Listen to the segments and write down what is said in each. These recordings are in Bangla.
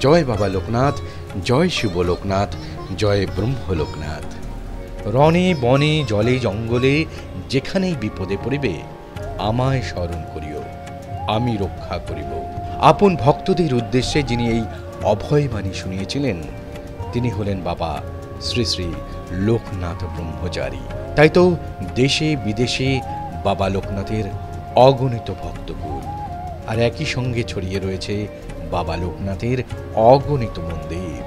জয় বাবা লোকনাথ, জয় শিব লোকনাথ, জয় ব্রহ্ম লোকনাথ। রণে বনে জলে জঙ্গলে যেখানেই বিপদে পড়িবে আমায় স্মরণ করিও, আমি রক্ষা করিব। আপন ভক্তদের উদ্দেশ্যে যিনি এই অভয়বাণী শুনিয়েছিলেন তিনি হলেন বাবা শ্রী শ্রী লোকনাথ ব্রহ্মচারী। তাই তো দেশে বিদেশে বাবা লোকনাথের অগণিত ভক্তকুল, আর একই সঙ্গে ছড়িয়ে রয়েছে বাবা লোকনাথের অগণিত মন্দির।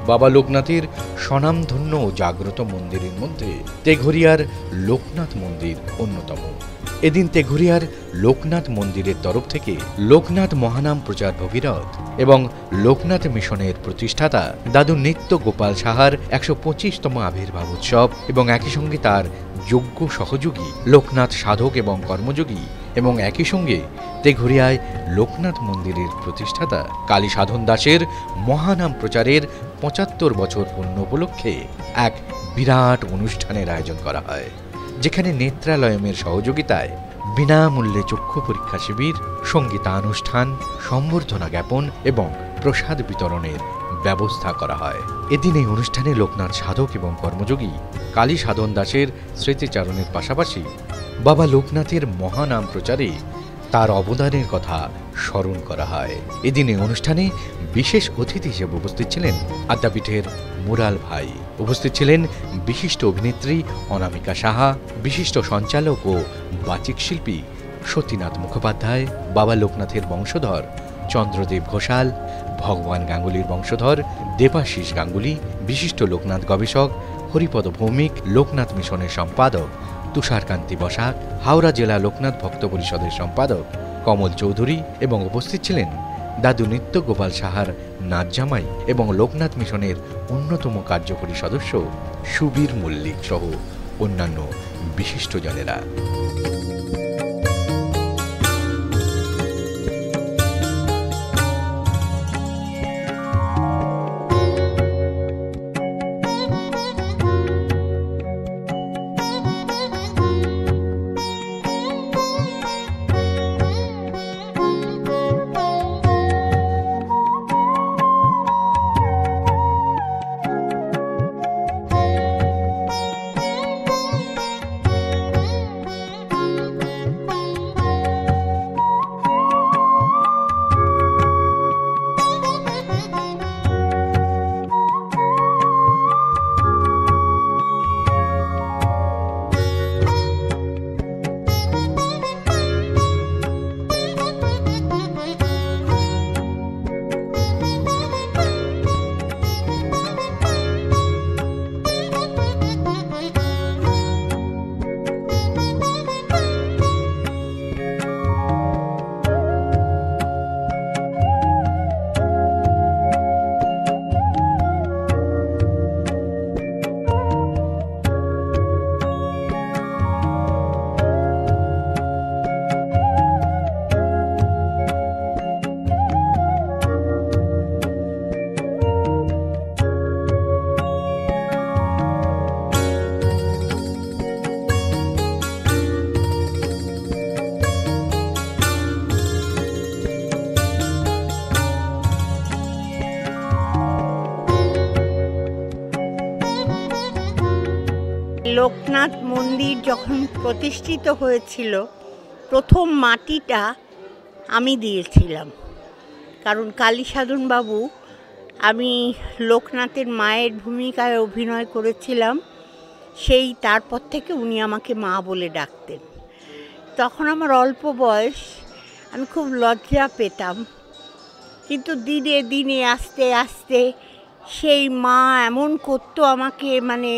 বাবা লোকনাথের স্বনামধন্য ও জাগ্রত মন্দিরের মধ্যে তেঘরিয়ার লোকনাথ মন্দির অন্যতম। এদিন তেঘরিয়ার লোকনাথ মন্দিরের তরফ থেকে লোকনাথ মহানাম প্রচার ভগীরথ এবং লোকনাথ মিশনের প্রতিষ্ঠাতা দাদু নিত্য গোপাল সাহার ১২৫তম আবির্ভাব উৎসব এবং একই সঙ্গে তার যোগ্য সহযোগী লোকনাথ সাধক এবং কর্মযোগী এবং একই সঙ্গে তেঘরিয়ায় লোকনাথ মন্দিরের প্রতিষ্ঠাতা কালী সাধন দাসের মহানাম প্রচারের ৭৫ বছর পূর্ণ উপলক্ষে এক বিরাট অনুষ্ঠানের আয়োজন করা হয়, যেখানে নেত্রালয়মের সহযোগিতায় বিনামূল্যে চক্ষু পরীক্ষা শিবির, সঙ্গীতানুষ্ঠান, সম্বর্ধনা জ্ঞাপন এবং প্রসাদ বিতরণের ব্যবস্থা করা হয়। এদিন এই অনুষ্ঠানে লোকনাথ সাধক এবং কর্মযোগী কালী সাধন দাসের স্মৃতিচারণের পাশাপাশি বাবা লোকনাথের মহানাম প্রচারে তার অবদানের কথা স্মরণ করা হয়। এদিনে অনুষ্ঠানে বিশেষ অতিথি হিসেবে উপস্থিত ছিলেন আদ্যাপীঠের মুরাল ভাই, উপস্থিত ছিলেন বিশিষ্ট অভিনেত্রী অনামিকা সাহা, বিশিষ্ট সঞ্চালক ও বাচিক শিল্পী সতীনাথ মুখোপাধ্যায়, বাবা লোকনাথের বংশধর চন্দ্রদেব ঘোষাল, ভগবান গাঙ্গুলির বংশধর দেবাশিস গাঙ্গুলি, বিশিষ্ট লোকনাথ গবেষক হরিপদ ভৌমিক, লোকনাথ মিশনের সম্পাদক তুষারকান্তি বসাক, হাওড়া জেলা লোকনাথ ভক্ত পরিষদের সম্পাদক কমল চৌধুরী এবং উপস্থিত ছিলেন দাদু নিত্য গোপাল সাহার নাচ জামাই এবং লোকনাথ মিশনের অন্যতম কার্যকরী সদস্য সুবীর মল্লিক সহ অন্যান্য বিশিষ্টজনেরা। লোকনাথ মন্দির যখন প্রতিষ্ঠিত হয়েছিল প্রথম মাটিটা আমি দিয়েছিলাম, কারণ কালী সাধন বাবু, আমি লোকনাথের মায়ের ভূমিকায় অভিনয় করেছিলাম, সেই তারপর থেকে উনি আমাকে মা বলে ডাকতেন। তখন আমার অল্প বয়স, আমি খুব লজ্জা পেতাম, কিন্তু দিনে দিনে আস্তে আস্তে সেই মা এমন করতো আমাকে, মানে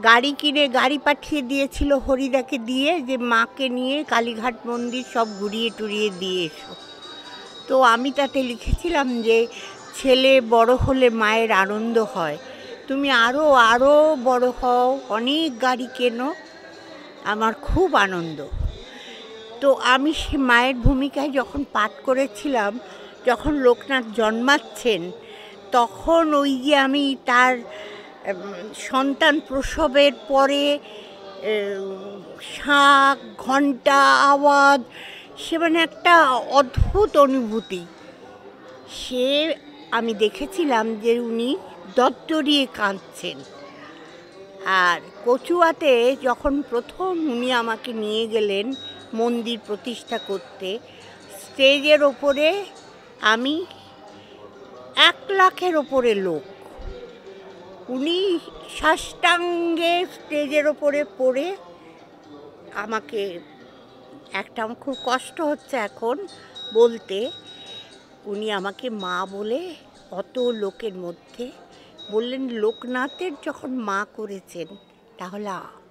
গাড়ি কিনে গাড়ি পাঠিয়ে দিয়েছিল হরিদাকে দিয়ে, যে মাকে নিয়ে কালীঘাট মন্দির সব ঘুরিয়ে টুরিয়ে দিয়ে এসো। তো আমি তাতে লিখেছিলাম যে ছেলে বড় হলে মায়ের আনন্দ হয়, তুমি আরও আরও বড় হও, অনেক গাড়ি কেনো, আমার খুব আনন্দ। তো আমি সে মায়ের ভূমিকায় যখন পাঠ করেছিলাম, যখন লোকনাথ জন্মাচ্ছেন, তখন ওই যে আমি তার সন্তান প্রসবের পরে শাঁখ ঘণ্টা আওয়াজ, সে মানে একটা অদ্ভুত অনুভূতি। সে আমি দেখেছিলাম যে উনি দরদরিয়ে কাঁদছেন। আর কচুয়াতে যখন প্রথম উনি আমাকে নিয়ে গেলেন মন্দির প্রতিষ্ঠা করতে, স্টেজের ওপরে আমি 1,00,000-এর ওপরে লোক, উনি সাষ্টাঙ্গে স্টেজের ওপরে পড়ে আমাকে, আমার খুব কষ্ট হচ্ছে এখন বলতে, উনি আমাকে মা বলে অত লোকের মধ্যে বললেন, লোকনাথের যখন মা করেছেন তাহলে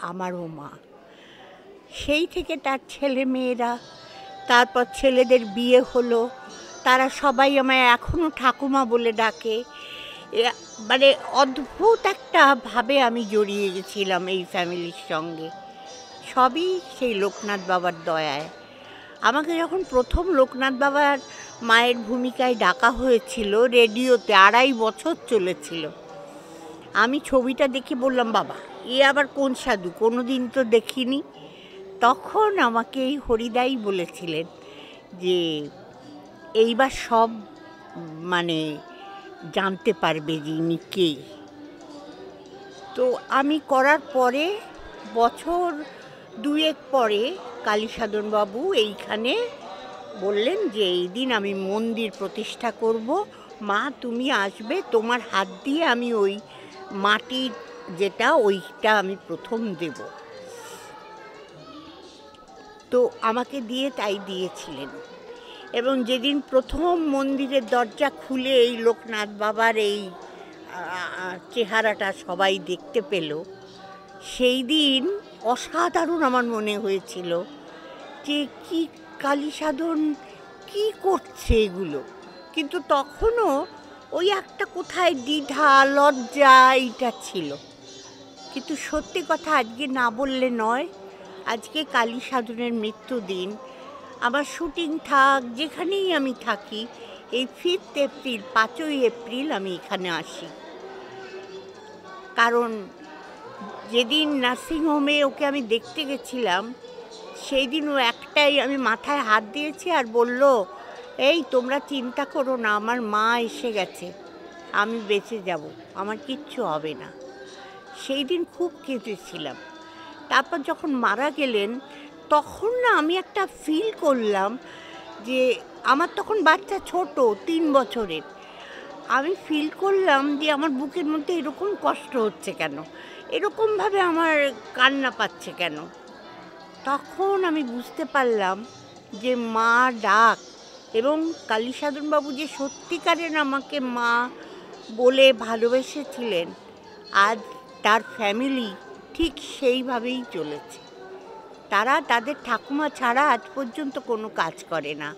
আমারও মা। সেই থেকে তার ছেলে মেয়েরা, তারপর ছেলেদের বিয়ে হলো, তারা সবাই আমায় এখনও ঠাকুমা বলে ডাকে। মানে অদ্ভুত একটা ভাবে আমি জড়িয়ে গেছিলাম এই ফ্যামিলির সঙ্গে। সবই সেই লোকনাথ বাবার দয়ায়। আমাকে যখন প্রথম লোকনাথ বাবার মায়ের ভূমিকায় ডাকা হয়েছিল রেডিওতে, 2.5 বছর চলেছিল, আমি ছবিটা দেখে বললাম, বাবা এ আবার কোন সাধু, কোনো দিন তো দেখিনি। তখন আমাকে এই হরিদাই বলেছিলেন যে এইবার সব মানে জানতে পারবে যে ইনি কে। তো আমি করার পরে বছর 2 পরে কালীসাধনবাবু এইখানে বললেন যে এই দিন আমি মন্দির প্রতিষ্ঠা করব, মা তুমি আসবে, তোমার হাত দিয়ে আমি ওই মাটির যেটা ওইটা আমি প্রথম দেব। তো আমাকে দিয়ে তাই দিয়েছিলেন। এবং যেদিন প্রথম মন্দিরের দরজা খুলে এই লোকনাথ বাবার এই চেহারাটা সবাই দেখতে পেল, সেই দিন অসাধারণ আমার মনে হয়েছিল যে কি কালীসাধন কি করছে এগুলো। কিন্তু তখনও ওই একটা কোথায় দ্বিধা লজ্জা এইটা ছিল। কিন্তু সত্যি কথা আজকে না বললে নয়, আজকে কালীসাধনের মৃত্যুদিন, আমার শুটিং থাক যেখানেই আমি থাকি, এই 5 এপ্রিল 5ই এপ্রিল আমি এখানে আসি। কারণ যেদিন নার্সিংহোমে ওকে আমি দেখতে গেছিলাম, সেই দিন ও একটাই, আমি মাথায় হাত দিয়েছি আর বলল, এই তোমরা চিন্তা করো না, আমার মা এসে গেছে, আমি বেঁচে যাব, আমার কিচ্ছু হবে না। সেই দিন খুব কেঁদেছিলাম। তারপর যখন মারা গেলেন তখন না আমি একটা ফিল করলাম যে, আমার তখন বাচ্চা ছোট 3 বছরের, আমি ফিল করলাম যে আমার বুকের মধ্যে এরকম কষ্ট হচ্ছে কেন, এরকমভাবে আমার কান্না পাচ্ছে কেন। তখন আমি বুঝতে পারলাম যে মা ডাক, এবং কালীসাধনবাবু যে সত্যিকারের আমাকে মা বলে ভালোবেসেছিলেন, আজ তার ফ্যামিলি ঠিক সেইভাবেই চলেছে। তারা তাদের ঠাকুমা ছাড়া আজ পর্যন্ত কোনো কাজ করে না,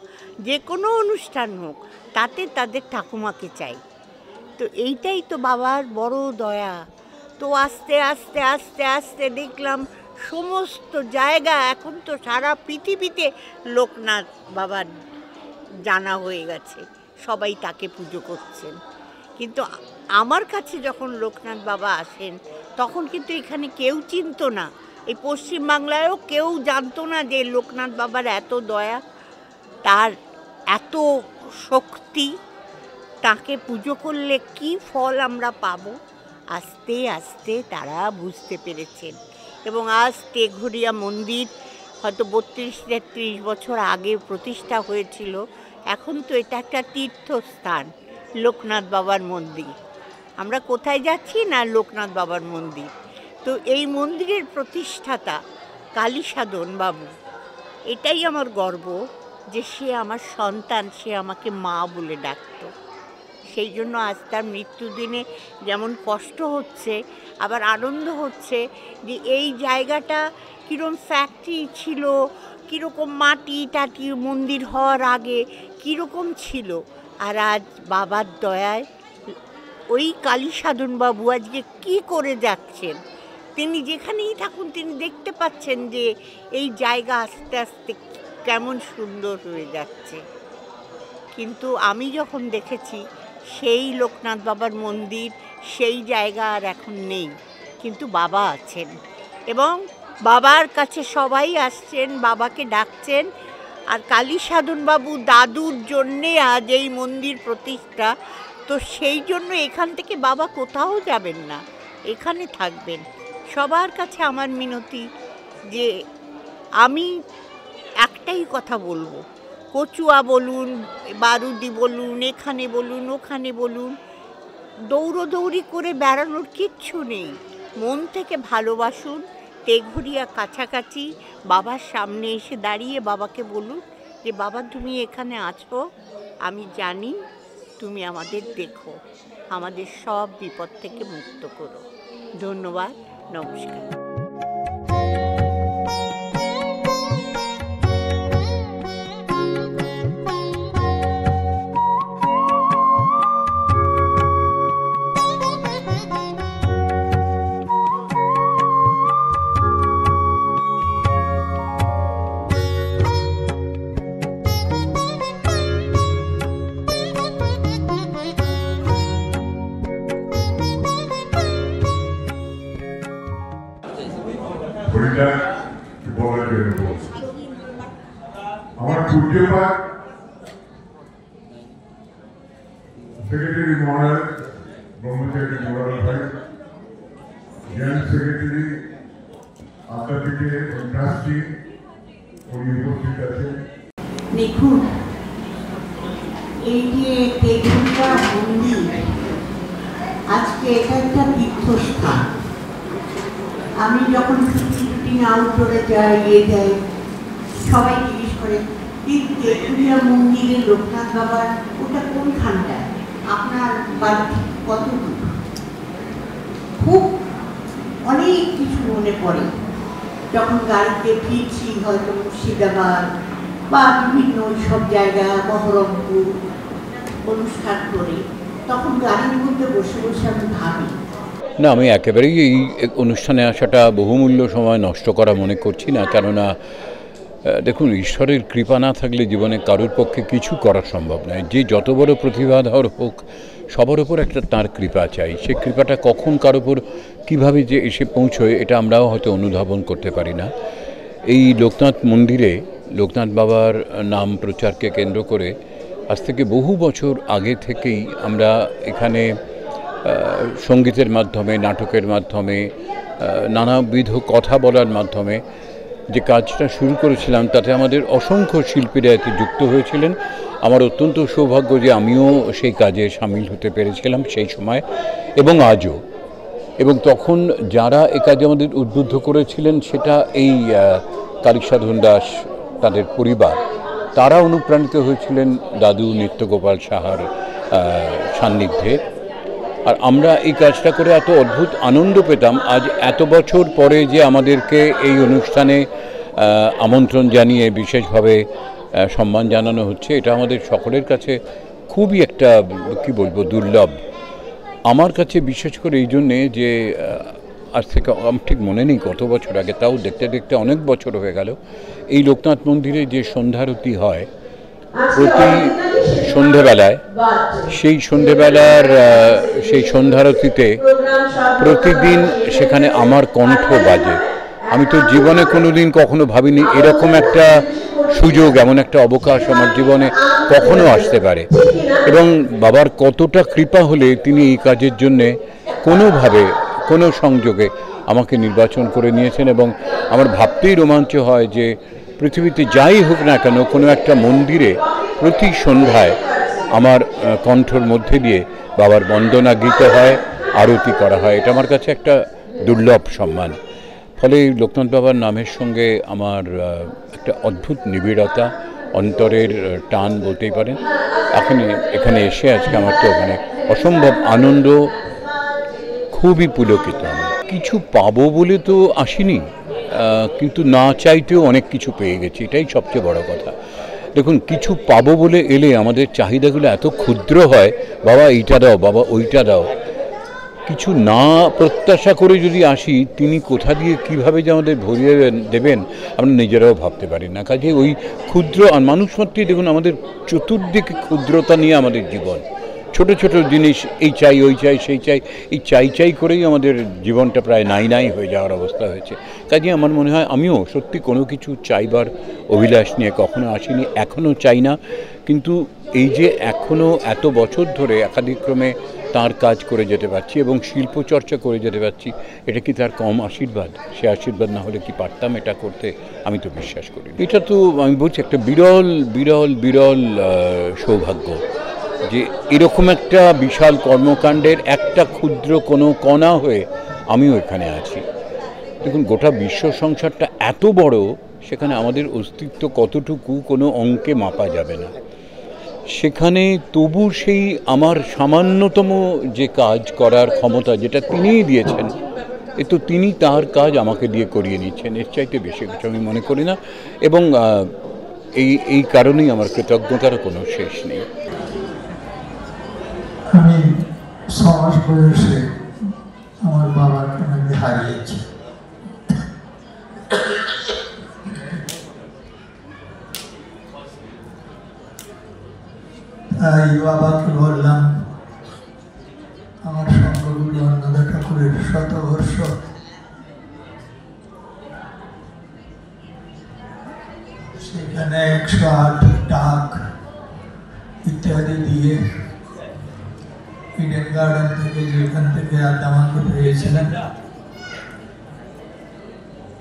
যে কোনো অনুষ্ঠান হোক তাতে তাদের ঠাকুমাকে চাই। তো এইটাই তো বাবার বড় দয়া। তো আস্তে আস্তে আস্তে আস্তে দেখলাম সমস্ত জায়গা, এখন তো সারা পৃথিবীতে লোকনাথ বাবার জানা হয়ে গেছে, সবাই তাকে পুজো করছেন। কিন্তু আমার কাছে যখন লোকনাথ বাবা আসেন তখন কিন্তু এখানে কেউ চিনতো না, এই পশ্চিমবাংলায়ও কেউ জানতো না যে লোকনাথ বাবার এত দয়া, তার এত শক্তি, তাকে পুজো করলে কি ফল আমরা পাবো। আস্তে আস্তে তারা বুঝতে পেরেছেন। এবং আজ টেঘরিয়া মন্দির হয়তো 32-33 বছর আগে প্রতিষ্ঠা হয়েছিল, এখন তো এটা একটা তীর্থস্থান, লোকনাথ বাবার মন্দির। আমরা কোথায় যাচ্ছি না, লোকনাথ বাবার মন্দির। তো এই মন্দিরের প্রতিষ্ঠাতা কালীসাধন বাবু, এটাই আমার গর্ব যে সে আমার সন্তান, সে আমাকে মা বলে ডাকতো। সেই জন্য আজ তার মৃত্যুদিনে যেমন কষ্ট হচ্ছে, আবার আনন্দ হচ্ছে যে এই জায়গাটা কীরকম ফ্যাক্টরি ছিল, কীরকম মাটি টাটি মন্দির হওয়ার আগে কীরকম ছিল, আর আজ বাবার দয়ায় ওই কালীসাধনবাবু আজকে কী করে যাচ্ছেন। তিনি যেখানেই থাকুন তিনি দেখতে পাচ্ছেন যে এই জায়গা আস্তে আস্তে কেমন সুন্দর হয়ে যাচ্ছে। কিন্তু আমি যখন দেখেছি সেই লোকনাথ বাবার মন্দির, সেই জায়গা আর এখন নেই, কিন্তু বাবা আছেন এবং বাবার কাছে সবাই আসছেন, বাবাকে ডাকছেন। আর কালীসাধনবাবু দাদুর জন্যে আজ এই মন্দির প্রতিষ্ঠা। তো তো সেই জন্য এখান থেকে বাবা কোথাও যাবেন না, এখানে থাকবেন। সবার কাছে আমার মিনতি যে আমি একটাই কথা বলবো, কচুয়া বলুন, বারুদি বলুন, এখানে বলুন, ওখানে বলুন, দৌড়োদৌড়ি করে বেড়ানোর কিচ্ছু নেই। মন থেকে ভালোবাসুন, তেঘরিয়া কাছাকাছি বাবার সামনে এসে দাঁড়িয়ে বাবাকে বলুন যে বাবা তুমি এখানে আছো, আমি জানি তুমি আমাদের দেখো, আমাদের সব বিপদ থেকে মুক্ত করো। ধন্যবাদ, নমস্কার। আমার পূজ্যপাঠ সেক্রেটারি মহারাজ ব্রহ্মচারী মোরাল ভাই, জয়েন্ট সেক্রেটারি আদ্যাপীঠে ট্রাস্টি, উনি উপস্থিত আছেন। দেখুন, এই যে তেঘরিয়া মন্দির, আজকে এটা একটা তীর্থস্থান। আমি যখন ছুটি আউটডোরে যাই, যাই, সবাই জিজ্ঞেস করে তেঘরিয়া মন্দিরে লোকনাথ বাবার ওটা কোনখানটা, আপনার বাড়ি কত দূর? খুব অনেক কিছু মনে পড়ে যখন গাড়িতে ফিরছি, হয়তো মুর্শিদাবাদ বা বিভিন্ন সব জায়গা, বহরমপুর অনুষ্ঠান করে, তখন গাড়ির মধ্যে বসে বসে আমি ভাবি। না, আমি একেবারেই এই অনুষ্ঠানে আসাটা বহুমূল্য সময় নষ্ট করা মনে করছি না। কেননা দেখুন, ঈশ্বরের কৃপা না থাকলে জীবনে কারোর পক্ষে কিছু করা সম্ভব নয়। যে যত বড় প্রতিভাধর হোক, সবার ওপর একটা তাঁর কৃপা চাই। সে কৃপাটা কখন কার ওপর কীভাবে যে এসে পৌঁছয়, এটা আমরাও হয়তো অনুধাবন করতে পারি না। এই লোকনাথ মন্দিরে লোকনাথ বাবার নাম প্রচারকে কেন্দ্র করে আজ থেকে বহু বছর আগে থেকেই আমরা এখানে সঙ্গীতের মাধ্যমে, নাটকের মাধ্যমে, নানাবিধ কথা বলার মাধ্যমে যে কাজটা শুরু করেছিলাম, তাতে আমাদের অসংখ্য শিল্পীরা এতে যুক্ত হয়েছিলেন। আমার অত্যন্ত সৌভাগ্য যে আমিও সেই কাজে সামিল হতে পেরেছিলাম সেই সময় এবং আজও। এবং তখন যারা এ কাজে আমাদের উদ্বুদ্ধ করেছিলেন, সেটা এই কালীসাধন দাস, তাদের পরিবার, তারা অনুপ্রাণিত হয়েছিলেন দাদু নিত্যগোপাল সাহার সান্নিধ্যে। আর আমরা এই কাজটা করে এত অদ্ভুত আনন্দ পেতাম। আজ এত বছর পরে যে আমাদেরকে এই অনুষ্ঠানে আমন্ত্রণ জানিয়ে বিশেষভাবে সম্মান জানানো হচ্ছে, এটা আমাদের সকলের কাছে খুবই একটা কি বলবো দুর্লভ। আমার কাছে বিশেষ করে এই জন্যে যে আজ থেকে আমার ঠিক মনে নেই কত বছর আগে, তাও দেখতে দেখতে অনেক বছর হয়ে গেল, এই লোকনাথ মন্দিরে যে সন্ধ্যারতি হয় প্রতি সন্ধেবেলায়, সেই সন্ধেবেলার সেই সন্ধ্যারতিতে প্রতিদিন সেখানে আমার কণ্ঠ বাজে। আমি তো জীবনে কোনোদিন কখনো ভাবিনি এরকম একটা সুযোগ, এমন একটা অবকাশ আমার জীবনে কখনো আসতে পারে। এবং বাবার কতটা কৃপা হলে তিনি এই কাজের জন্যে কোনোভাবে, কোনো সংযোগে আমাকে নির্বাচন করে নিয়েছেন। এবং আমার ভাবতেই রোমাঞ্চ হয় যে পৃথিবীতে যাই হোক না কেন, কোনো একটা মন্দিরে প্রতি সন্ধ্যায় আমার কণ্ঠর মধ্যে দিয়ে বাবার বন্দনা গীত হয়, আরতি করা হয়। এটা আমার কাছে একটা দুর্লভ সম্মান। ফলে লোকনাথ বাবার নামের সঙ্গে আমার একটা অদ্ভুত নিবিড়তা, অন্তরের টান বলতেই পারেন। এখানে এসে আজকে আমার তো মানে অসম্ভব আনন্দ, খুবই পুলকিত। কিছু পাবো বলে তো আসিনি, কিন্তু না চাইতেও অনেক কিছু পেয়ে গেছি, এটাই সবচেয়ে বড় কথা। দেখুন, কিছু পাবো বলে এলে আমাদের চাহিদাগুলো এত ক্ষুদ্র হয়, বাবা এইটা দাও, বাবা ওইটা দাও। কিছু না প্রত্যাশা করে যদি আসি, তিনি কোথা দিয়ে কীভাবে যে আমাদের ভরিয়ে দেবেন আমরা নিজেরাও ভাবতে পারি না। কাজে ওই ক্ষুদ্র, আর মানুষ মাত্রই দেখুন আমাদের চতুর্দিকে ক্ষুদ্রতা নিয়ে আমাদের জীবন, ছোট ছোট জিনিস, এই চাই ওই চাই সেই চাই, এই চাই চাই করেই আমাদের জীবনটা প্রায় নাই নাই হয়ে যাওয়ার অবস্থা হয়েছে। কাজে আমার মনে হয় আমিও সত্যি কোনো কিছু চাইবার অভিলাষ নিয়ে কখনো আসিনি, এখনও চাই না। কিন্তু এই যে এখনও এত বছর ধরে একাধিক্রমে তার কাজ করে যেতে পারছি এবং শিল্পচর্চা করে যেতে পারছি, এটা কি তার কম আশীর্বাদ? সে আশীর্বাদ না হলে কি পারতাম এটা করতে? আমি তো বিশ্বাস করি। এটা তো আমি বলছি একটা বিরল বিরল বিরল সৌভাগ্য যে এরকম একটা বিশাল কর্মকাণ্ডের একটা ক্ষুদ্র কোনো কণা হয়ে আমিও এখানে আছি। দেখুন, গোটা বিশ্ব সংসারটা এত বড়, সেখানে আমাদের অস্তিত্ব কতটুকু কোনো অঙ্কে মাপা যাবে না। সেখানে তবু সেই আমার সামান্যতম যে কাজ করার ক্ষমতা যেটা তিনিই দিয়েছেন, এ তো তিনি তার কাজ আমাকে দিয়ে করিয়ে নিচ্ছেন, এর চাইতে বেশি কিছু আমি মনে করি না। এবং এই কারণেই আমার কৃতজ্ঞতার কোনো শেষ নেই। আমি 6 মাস বয়সে আমার বাবাকে আমি হারিয়েছি। তাই বাবাকে বললাম, আমার সঙ্গগুলো অন্নদা ঠাকুরের শতবর্ষ সেখানে 108 ডাক ইত্যাদি দিয়ে ইডেন গার্ডেন থেকে, যেখান থেকে আদামাকে পেয়েছিলেন,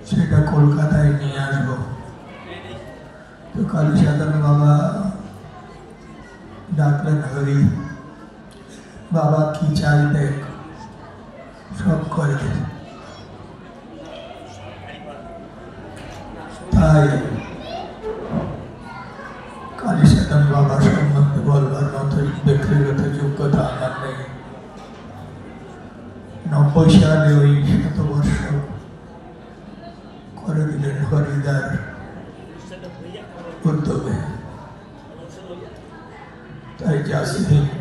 সেটা কলকাতায় নিয়ে আসবো। তো কালীসাধন বাবা ডাকলেন, হরি বাবা কি চাই দেখ, সব করে দে। তাই কালীসাধন বাবা সম্বন্ধে বলবার মতো ব্যক্তিগত যোগ্যতা আমার নেই। 90 সালে ওই শতবর্ষ করে দিলেন হরিদার উদ্যোগে। তাই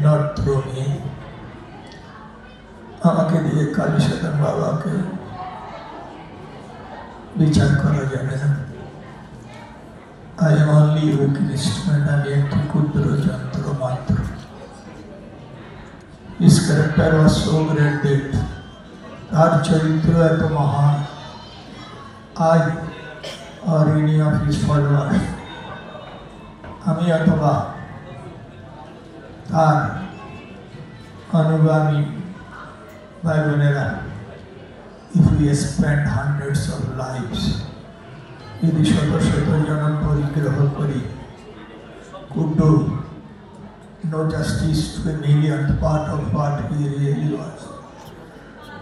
নট থ্রো মি, আমাকে দিয়ে কালীসাধন বাবাকে বিচার করা যাবে না। I am only a weak instrument, আমি একটি ক্ষুদ্র যন্ত্র মাত্র। His character was so great that তার চরিত্র এত মহান, I or any of his followers, আমি অথবা তার অনুগামী ভাই বোনেরা, if we spend hundreds of lives, যদি শত শত জনম পরিগ্রহ করি, could do no justice to a millionth part of what he really was,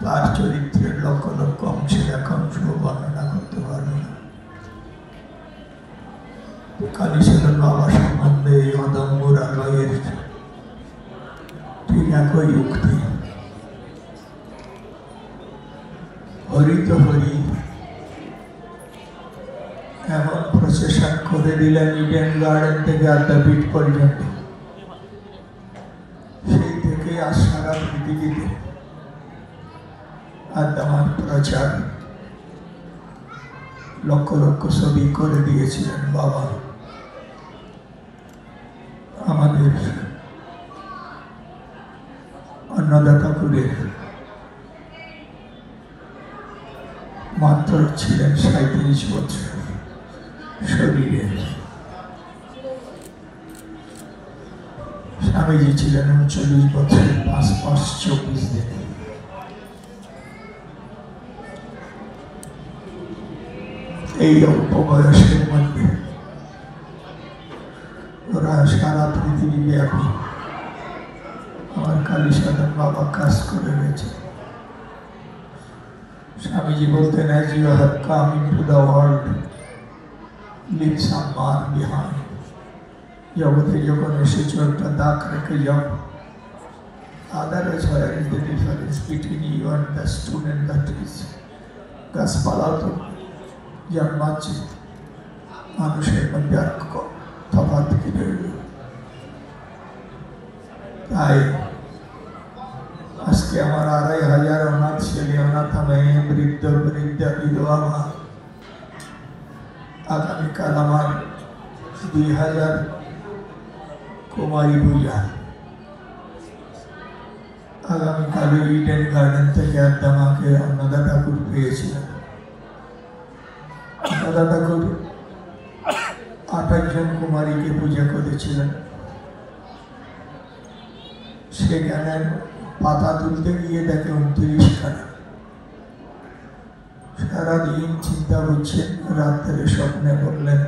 তার চরিত্রের লক্ষ লক্ষ অংশের একাংশ বর্ণনা করতে পারবে না। কালীসাধন বাবা সম্বন্ধে এই অদম্য রাগয়ের ঠিক একই উক্তি। হরি তো হরি, এমন প্রসেশন করে দিলেন ইডেন গার্ডেন থেকে আদ্যাপীঠ পর্যন্ত। সেই থেকে আজ সারা পৃথিবীতে আদ্যামার প্রচার, লক্ষ লক্ষ ছবি করে দিয়েছিলেন বাবা। আমাদের অন্নদা ঠাকুরের মাত্র ছিলেন 37 বছর শরীরে, স্বামীজি ছিলেন 39 বছর 5 মাস 24 দিন। এই অল্প বয়সের মধ্যে ওরা সারা পৃথিবী ব্যাপী আমার কালীসাধন বাবা কাজ করে গেছে। স্বামীজি বলতেন, as you have come into the world, leave some mark behind. জগতে যখন এসেছো একটা দাগ রেখে যাও। Otherwise, where is the difference between you and the student that is গাছপালা তো জন্মাচ্ছে, মানুষের মধ্যে আর তফাৎ কি রইল? তাই আজকে আমার 2500 অনাথ ছেলে, অনাথ মেয়ে, বৃদ্ধ বৃদ্ধা, বিধবা মা, আগামীকাল আমার 2000 কুমারী পূজা, আগামীকাল ইডেন গার্ডেন থেকে আদ্যামাকে অন্নদা ঠাকুর পেয়েছিলেন। সাদা ঠাকুর 28 জন কুমারীকে পূজা করেছিলেন। সেখানে পাতা তুলতে গিয়ে দেখে 29 খানা। সারাদিন চিন্তা করছেন, রাত্রে স্বপ্নে বললেন,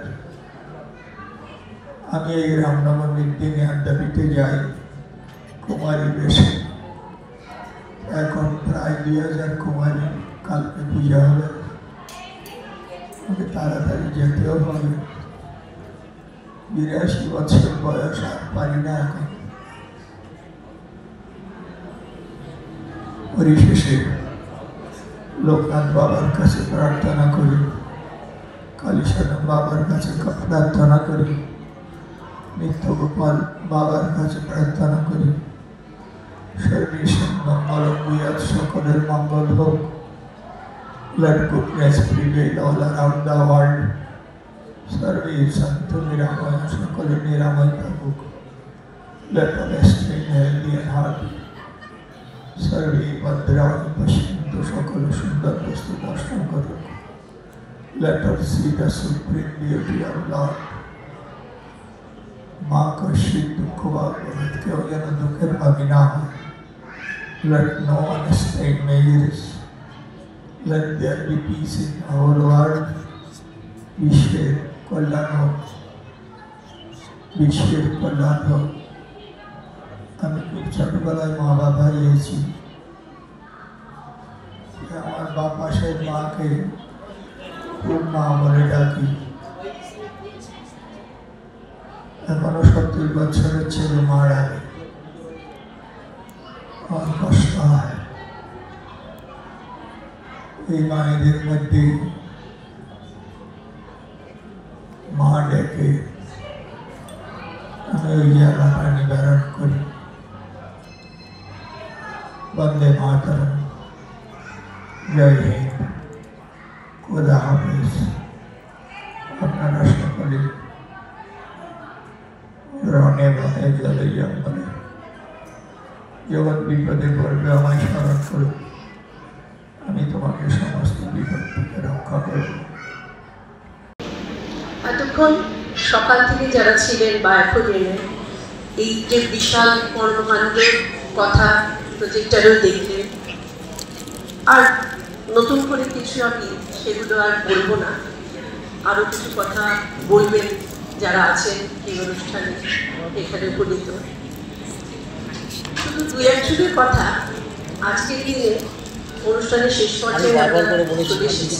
আমি এই রামনবমীর দিনে আদ্যাপীঠে যাই কুমারী বেশে। এখন প্রায় 2000 কুমারী, কালকে পূজা হবে, আমাকে তাড়াতাড়ি যেতেও হবে। 82 বছর বয়স, আর পারি না এখন। পরিশেষে লোকনাথ বাবার কাছে প্রার্থনা করি, কালীসাধন বাবার কাছে প্রার্থনা করি, নিত্যগোপাল বাবার কাছে প্রার্থনা করি, সর্বেশন মঙ্গল ভূয়াৎ, সকলের মঙ্গল হোক। Let goodness prevail all around the world. সর্বে সন্তু নিরাময়, সকলে নিরাময় থাকুক। Let all stay healthy and happy. সর্বে ভদ্রাণি পশ্যন্তু, সকলে সুন্দর বস্তু দর্শন করুক। Let us see the supreme beauty of Lord. মা কশিত দুঃখ ভাগ, কেউ যেন দুঃখের ভাগী না হয়। Let no one stay measures. Let there be peace in our world. বিশ্বের কল্যাণ হোক, বিশ্বের কল্যাণ হোক। আমি খুব ছোটবেলায় মা বাবা হয়েছি। আমার বাপ পাশের মাকে খুব মা বলে ডাকি। এখনো 70 বছরের ছেলে মারা গেছে, আমার কষ্ট হয়। এই মায়েদের মধ্যে মা ডেকে আমি ওই জায়গাটা নিবারণ করি। বন্দে মাতরম, জয় হিন্দ, খোদা হাফেজ। আপনারা সকলে রণে বনে জলে জঙ্গলে জগৎ বিপদে পড়বে আমায় স্মরণ করুন, আমি তোমাকে সমস্ত বিপদ থেকে রক্ষা করব। এতক্ষণ সকাল থেকে যারা ছিলেন বা এখন এই যে বিশাল কর্মকাণ্ডের কথা প্রজেক্টারেও দেখলেন, আর নতুন করে কিছু আমি সেগুলো আর বলবো না। আরও কিছু কথা বলবেন যারা আছেন এই অনুষ্ঠানে এখানে উপনীত। শুধু 2-1 কথা আজকের দিনে অনুষ্ঠানের শেষ পর্যায়ে চলে এসেছি।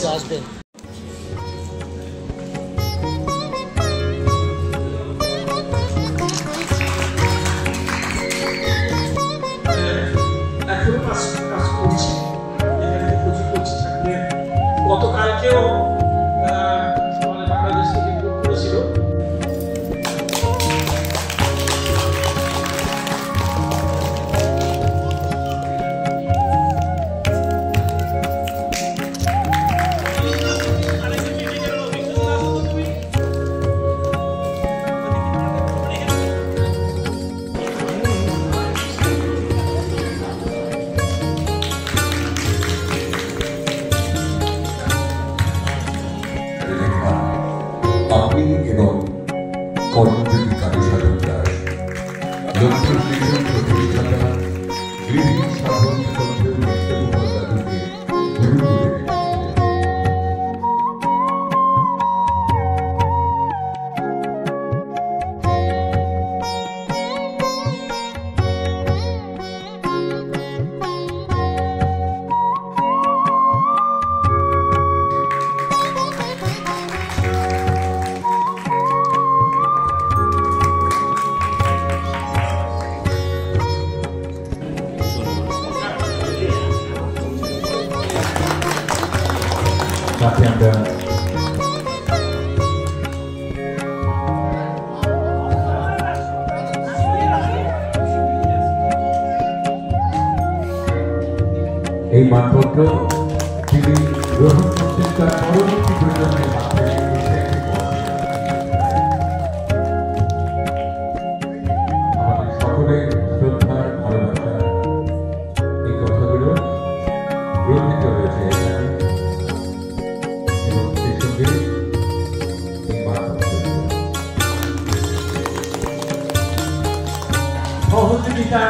গতকালকেও বাংলাদেশ থেকে গ্রুপ করেছিল। আপনি এবং কর্মযোগী কালীসাধন দাস লক্ষ্য সৃজন প্রতিষ্ঠাতা গৃহী সাধন সন্ধ্যের নিত্যগোপাল দাদুকে গুরু করে রেখেছিলেন। তাতে আমরা এই মানপত্র তিনি গ্রহণ করছেন তার পরবর্তী প্রজন্মের মাধ্যমে। আমাদের সকলের শ্রদ্ধার ভালোবাসা এই কথাগুলো গ্রথিত হয়েছে এবং সেই সঙ্গে সহযোগিতা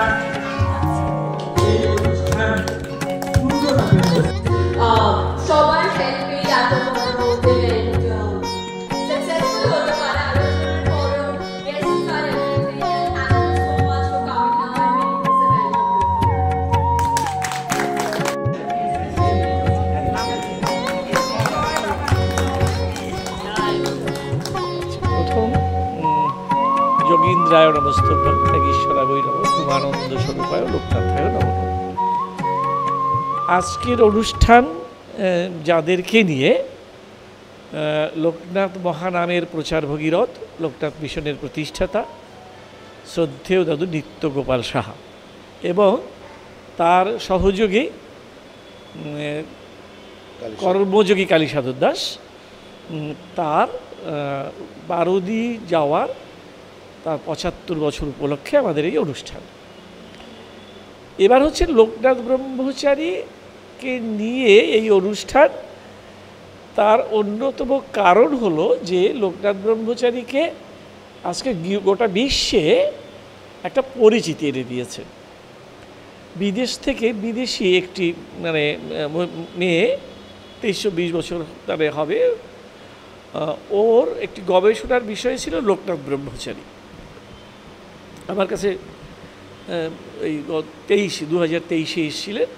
এই অনুষ্ঠান পূর্ণতা পেয়েছে। সবার হেল্পে এত বড় ইভেন্ট সাকসেসফুল হতে পারে। আলোচনার পরেও গেস্ট আর everything thank you so much for coming now and প্রথম যোগীন্দ্রায় নমস্তুভ্যং ত্যাগীশ্বরা বৈরব উমানন্দ স্বরূপায় লোকনাথায় নমঃ। আজকের অনুষ্ঠান যাদেরকে নিয়ে লোকনাথ মহানামের প্রচার ভগীরথ লোকনাথ মিশনের প্রতিষ্ঠাতা শ্রদ্ধেয় দাদু নিত্য গোপাল সাহা এবং তার সহযোগী কর্মযোগী কালীসাধন দাস, তার বারুদি যাওয়ার তার ৭৫ বছর উপলক্ষে আমাদের এই অনুষ্ঠান। এবার হচ্ছে লোকনাথ ব্রহ্মচারীকে নিয়ে এই অনুষ্ঠান। তার অন্যতম কারণ হলো যে লোকনাথ ব্রহ্মচারীকে আজকে গোটা বিশ্বে একটা পরিচিতি এনে দিয়েছে। বিদেশ থেকে বিদেশি একটি মানে মেয়ে ২৩-২০ বছর তারে হবে, ওর একটি গবেষণার বিষয় ছিল লোকনাথ ব্রহ্মচারী। আমার কাছে এই 2023 এসেছিলেন।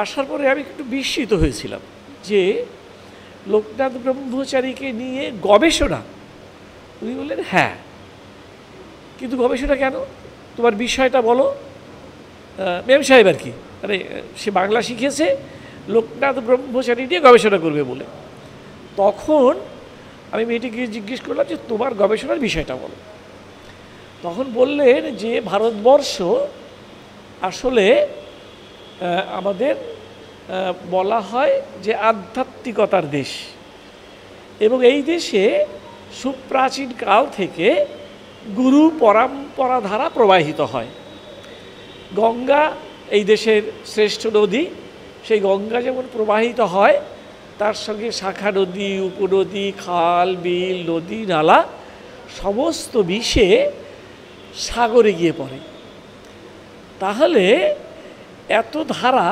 আসার পরে আমি একটু বিস্মিত হয়েছিলাম যে লোকনাথ ব্রহ্মচারীকে নিয়ে গবেষণা। উনি বললেন হ্যাঁ, কিন্তু গবেষণা কেন, তোমার বিষয়টা বলো। মেম সাহেব আর কি, মানে সে বাংলা শিখেছে, লোকনাথ ব্রহ্মচারী নিয়ে গবেষণা করবে বলে। তখন আমি মেয়েটিকে জিজ্ঞেস করলাম যে তোমার গবেষণার বিষয়টা বলো। তখন বললেন যে ভারতবর্ষ আসলে আমাদের বলা হয় যে আধ্যাত্মিকতার দেশ, এবং এই দেশে সুপ্রাচীন কাল থেকে গুরু পরম্পরা ধারা প্রবাহিত হয়। গঙ্গা এই দেশের শ্রেষ্ঠ নদী, সেই গঙ্গা যেমন প্রবাহিত হয় তার সঙ্গে শাখা নদী, উপনদী, খাল, বিল, নদী, নালা সমস্ত মিশে সাগরে গিয়ে পড়ে। তাহলে এত ধারা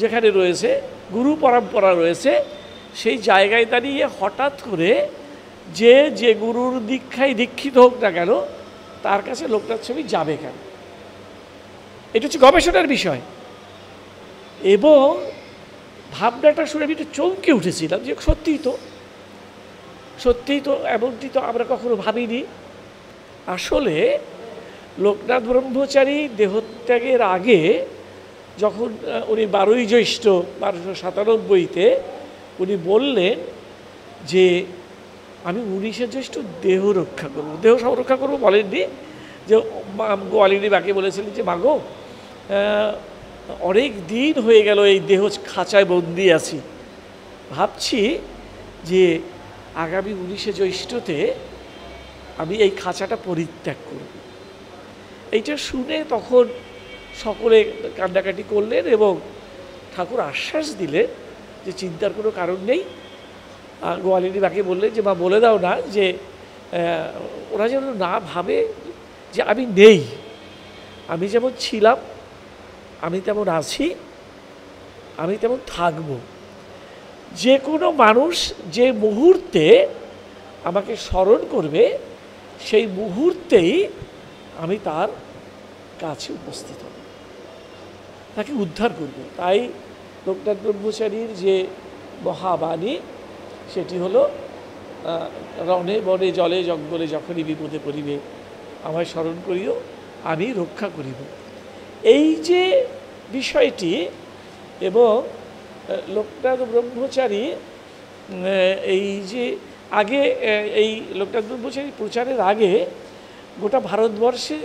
যেখানে রয়েছে, গুরু পরম্পরা রয়েছে, সেই জায়গায় দাঁড়িয়ে হঠাৎ করে যে গুরুর দীক্ষায় দীক্ষিত হোক না কেন তার কাছে লোকনাথ স্বামী যাবে কেন? এটা হচ্ছে গবেষণার বিষয়। এবং ভাবনাটা শুনে আমি একটু চমকে উঠেছিলাম যে সত্যিই তো এমনটি তো আমরা কখনো ভাবিনি। আসলে লোকনাথ ব্রহ্মচারী দেহত্যাগের আগে যখন উনি 12ই জ্যৈষ্ঠ 1297-তে উনি বললেন যে আমি 19শে জ্যৈষ্ঠ দেহ রক্ষা করবো, দেহ সংরক্ষা করবো বলেননি, যে গোয়ালিনী বাকে বলেছিলেন যে মাগো অনেক দিন হয়ে গেল এই দেহ খাঁচায় বন্দি আছি, ভাবছি যে আগামী 19শে জ্যৈষ্ঠতে আমি এই খাঁচাটা পরিত্যাগ করব। এইটা শুনে তখন সকলে কান্নাকাটি করলেন এবং ঠাকুর আশ্বাস দিলেন যে চিন্তার কোনো কারণ নেই। গোয়ালিনী বাকে বললেন যে মা বলে দাও না যে ওরা যেন না ভাবে যে আমি নেই, আমি যেমন ছিলাম আমি তেমন আছি, আমি তেমন থাকব। যে কোনো মানুষ যে মুহূর্তে আমাকে স্মরণ করবে সেই মুহূর্তেই আমি তার কাছে উপস্থিত হব, তাকে উদ্ধার করব। তাই লোকনাথ ব্রহ্মচারীর যে মহাবাণী সেটি হলো রণে বনে জলে জঙ্গলে যখনই বিপদে পড়িবে আমায় স্মরণ করিও, আমি রক্ষা করিব। এই যে বিষয়টি, এবং লোকনাথ ব্রহ্মচারী এই যে আগে এই লোকনাথ ব্রহ্মচারী প্রচারের আগে গোটা ভারতবর্ষে